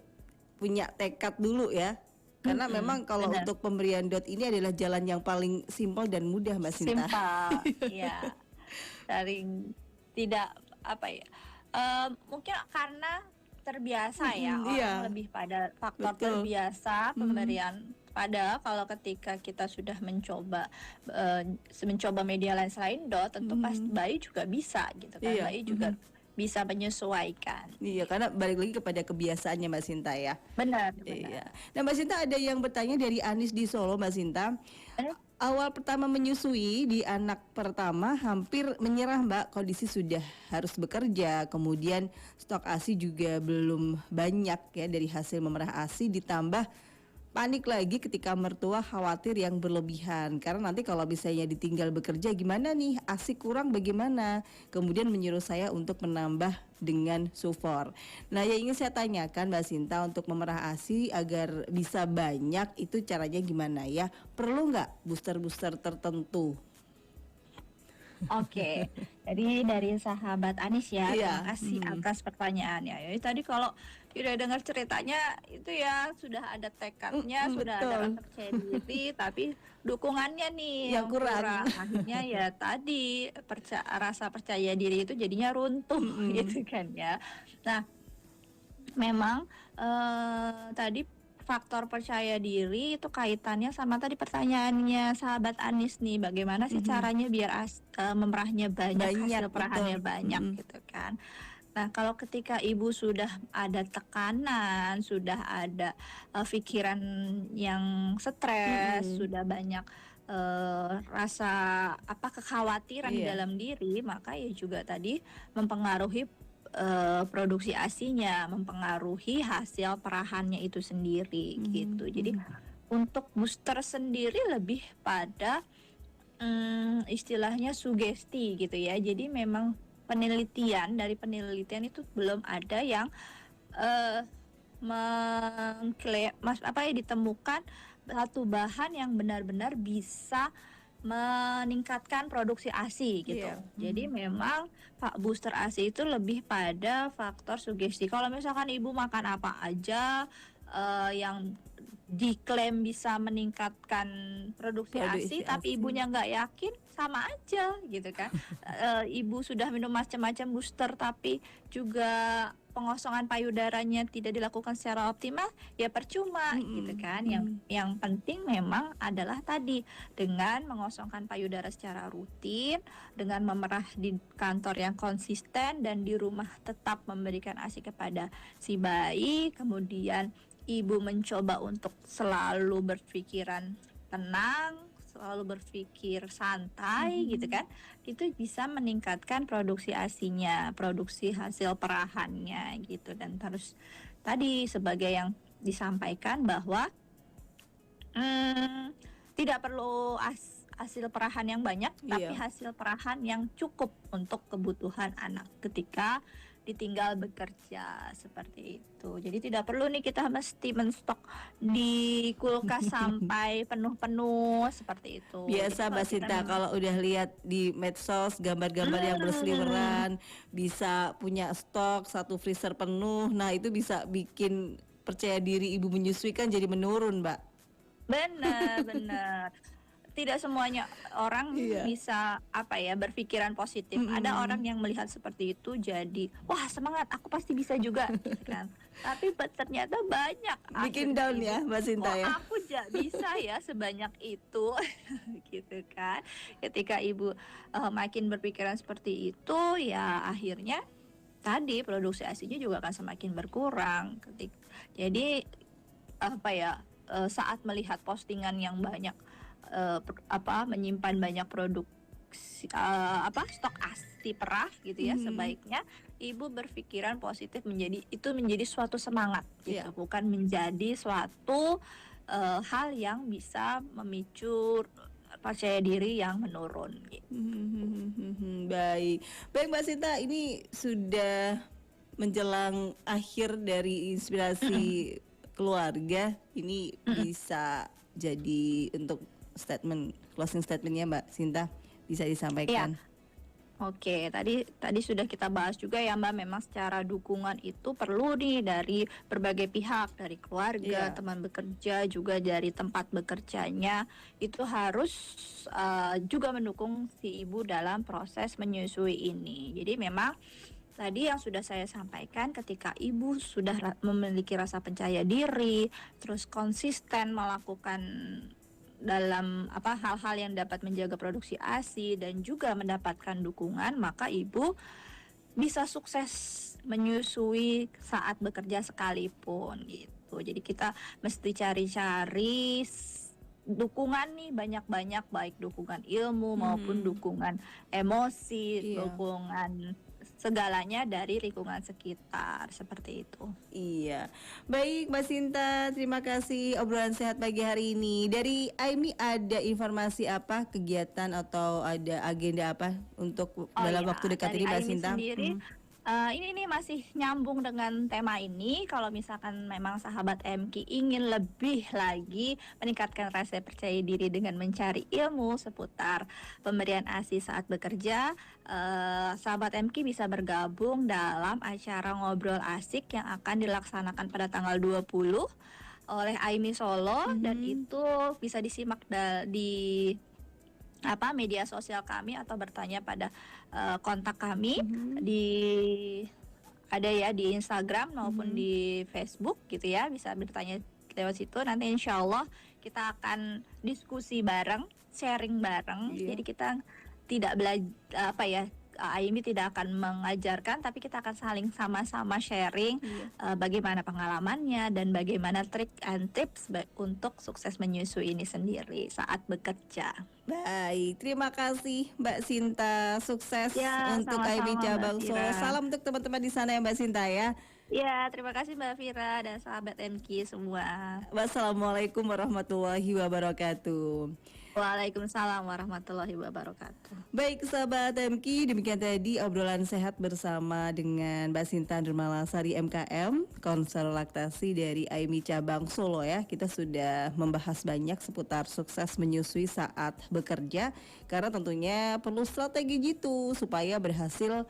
punya tekad dulu ya. Karena memang kalau untuk pemberian DOT ini adalah jalan yang paling simpel dan mudah Mbak Sinta. Simpel, ya. Saling tidak mungkin karena terbiasa ya, orang lebih pada faktor terbiasa pemberian. Padahal kalau ketika kita sudah mencoba media lain selain DOT, tentu pasti bayi juga bisa gitu kan, bayi juga bisa menyesuaikan. Iya, karena balik lagi kepada kebiasaannya Mbak Sinta ya. Benar. Iya. Nah Mbak Sinta, ada yang bertanya dari Anis di Solo Mbak Sinta. Awal pertama menyusui di anak pertama hampir menyerah Mbak, kondisi sudah harus bekerja, kemudian stok ASI juga belum banyak ya dari hasil memerah ASI, ditambah panik lagi ketika mertua khawatir yang berlebihan karena nanti kalau misalnya ditinggal bekerja gimana nih, ASI kurang bagaimana, kemudian menyuruh saya untuk menambah dengan Sufor. Nah yang ingin saya tanyakan Mbak Sinta, untuk memerah ASI agar bisa banyak itu caranya gimana ya, perlu nggak booster-booster tertentu? Oke, jadi dari sahabat Anis ya, terima kasih atas pertanyaannya. Jadi tadi kalau udah dengar ceritanya itu ya sudah ada tekadnya, sudah ada rasa percaya diri, tapi dukungannya nih yang kurang. Akhirnya ya tadi rasa percaya diri itu jadinya runtuh gitu kan ya. Nah, memang tadi faktor percaya diri itu kaitannya sama tadi pertanyaannya sahabat Anis nih, bagaimana sih caranya biar memerahnya banyak, hasil perahannya banyak gitu kan. Nah kalau ketika ibu sudah ada tekanan, sudah ada pikiran yang stres, sudah banyak rasa kekhawatiran di dalam diri, maka ya juga tadi mempengaruhi produksi ASI-nya, mempengaruhi hasil perahannya itu sendiri gitu. Jadi untuk booster sendiri lebih pada istilahnya sugesti gitu ya. Jadi memang dari penelitian itu belum ada yang ditemukan satu bahan yang benar-benar bisa meningkatkan produksi ASI gitu. Jadi memang booster ASI itu lebih pada faktor sugesti. Kalau misalkan ibu makan apa aja yang diklaim bisa meningkatkan produksi ASI, tapi ibunya nggak yakin, sama aja gitu kan. Ibu sudah minum macam-macam booster tapi juga pengosongan payudaranya tidak dilakukan secara optimal, ya percuma gitu kan. Yang penting memang adalah tadi dengan mengosongkan payudara secara rutin, dengan memerah di kantor yang konsisten dan di rumah tetap memberikan ASI kepada si bayi, kemudian ibu mencoba untuk selalu berpikiran tenang, selalu berpikir santai gitu kan, itu bisa meningkatkan produksi ASI-nya, produksi hasil perahannya gitu. Dan terus tadi sebagai yang disampaikan bahwa tidak perlu hasil perahan yang banyak, tapi hasil perahan yang cukup untuk kebutuhan anak ketika ditinggal bekerja, seperti itu. Jadi tidak perlu nih kita mesti menstok di kulkas sampai penuh-penuh seperti itu. Biasa Jadi Mbak kalau kita Sinta memang- kalau udah lihat di medsos gambar-gambar yang berseliweran, bisa punya stok satu freezer penuh. Nah, itu bisa bikin percaya diri ibu menyusui kan jadi menurun, Mbak. Benar. Tidak semuanya orang bisa berpikiran positif. Ada orang yang melihat seperti itu jadi wah semangat, aku pasti bisa juga gitu kan. Tapi ternyata banyak Bikin akhirnya down ya, Mbak Sinta ya. Aku bisa ya sebanyak itu gitu kan. Ketika ibu makin berpikiran seperti itu, ya akhirnya tadi produksi ASI-nya juga akan semakin berkurang. Jadi saat melihat postingan yang banyak menyimpan banyak produk stok ASI perah gitu ya, sebaiknya ibu berpikiran positif, menjadi suatu semangat gitu, bukan menjadi suatu hal yang bisa memicu percaya diri yang menurun gitu. Baik Mbak Sinta, ini sudah menjelang akhir dari inspirasi keluarga. Ini bisa jadi untuk closing statementnya Mbak Sinta bisa disampaikan. Oke, tadi sudah kita bahas juga ya Mbak, memang secara dukungan itu perlu nih dari berbagai pihak, dari keluarga, teman bekerja, juga dari tempat bekerjanya, itu harus juga mendukung si ibu dalam proses menyusui ini. Jadi memang tadi yang sudah saya sampaikan, ketika ibu sudah memiliki rasa percaya diri, terus konsisten melakukan dalam hal-hal yang dapat menjaga produksi ASI dan juga mendapatkan dukungan, maka ibu bisa sukses menyusui saat bekerja sekalipun gitu. Jadi kita mesti cari-cari dukungan nih banyak-banyak, baik dukungan ilmu maupun dukungan emosi, dukungan segalanya dari lingkungan sekitar, seperti itu. Iya. Baik Mbak Sinta, terima kasih obrolan sehat pagi hari ini. Dari AIMI ada informasi apa, kegiatan atau ada agenda apa untuk dalam waktu dekat ini Mbak Sinta? Sendiri, ini masih nyambung dengan tema ini. Kalau misalkan memang sahabat MK ingin lebih lagi meningkatkan rasa percaya diri dengan mencari ilmu seputar pemberian ASI saat bekerja, sahabat MK bisa bergabung dalam acara Ngobrol Asik yang akan dilaksanakan pada tanggal 20 oleh AIMI Solo, dan itu bisa disimak di media sosial kami atau bertanya pada kontak kami ada ya di Instagram maupun di Facebook gitu ya, bisa bertanya lewat situ. Nanti insya Allah kita akan diskusi bareng, sharing bareng. Jadi kita tidak belajar AIMI tidak akan mengajarkan, tapi kita akan saling sama-sama sharing bagaimana pengalamannya dan bagaimana trik and tips untuk sukses menyusui ini sendiri saat bekerja. Baik, terima kasih Mbak Sinta, sukses untuk AIMI Cabang Solo. Salam untuk teman-teman di sana ya Mbak Sinta ya. Ya, terima kasih Mbak Fira dan sahabat MK semua. Wassalamualaikum warahmatullahi wabarakatuh. Waalaikumsalam warahmatullahi wabarakatuh. Baik sahabat MK, demikian tadi obrolan sehat bersama dengan Mbak Sinta Nurmalasari MKM, konselor laktasi dari AIMI Cabang Solo ya. Kita sudah membahas banyak seputar sukses menyusui saat bekerja, karena tentunya perlu strategi gitu supaya berhasil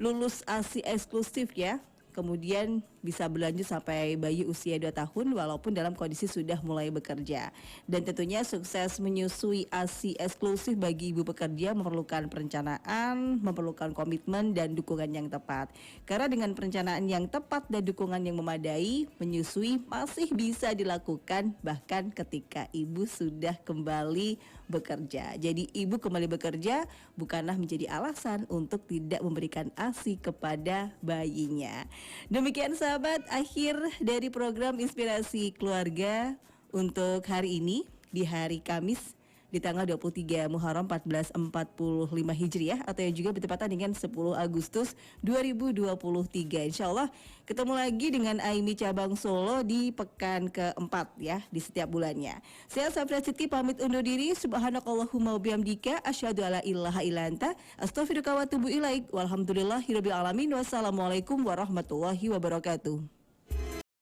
lulus ASI eksklusif ya. Kemudian bisa berlanjut sampai bayi usia 2 tahun walaupun dalam kondisi sudah mulai bekerja. Dan tentunya sukses menyusui ASI eksklusif bagi ibu pekerja memerlukan perencanaan, memerlukan komitmen dan dukungan yang tepat. Karena dengan perencanaan yang tepat dan dukungan yang memadai, menyusui masih bisa dilakukan bahkan ketika ibu sudah kembali bekerja. Jadi ibu kembali bekerja bukanlah menjadi alasan untuk tidak memberikan ASI kepada bayinya. Demikian sahabat, akhir dari program Inspirasi Keluarga untuk hari ini di hari Kamis di tanggal 23 Muharram 1445 Hijriah atau yang juga bertepatan dengan 10 Agustus 2023. Insyaallah ketemu lagi dengan Aimi cabang Solo di pekan keempat ya di setiap bulannya. Saya Safira Siti pamit undur diri. Subhanakallahumma wa bihamdika asyhadu alla ilaha illa anta astaghfiruka wa atubu ilaik. Walhamdulillahirabbil alamin. Wassalamualaikum warahmatullahi wabarakatuh.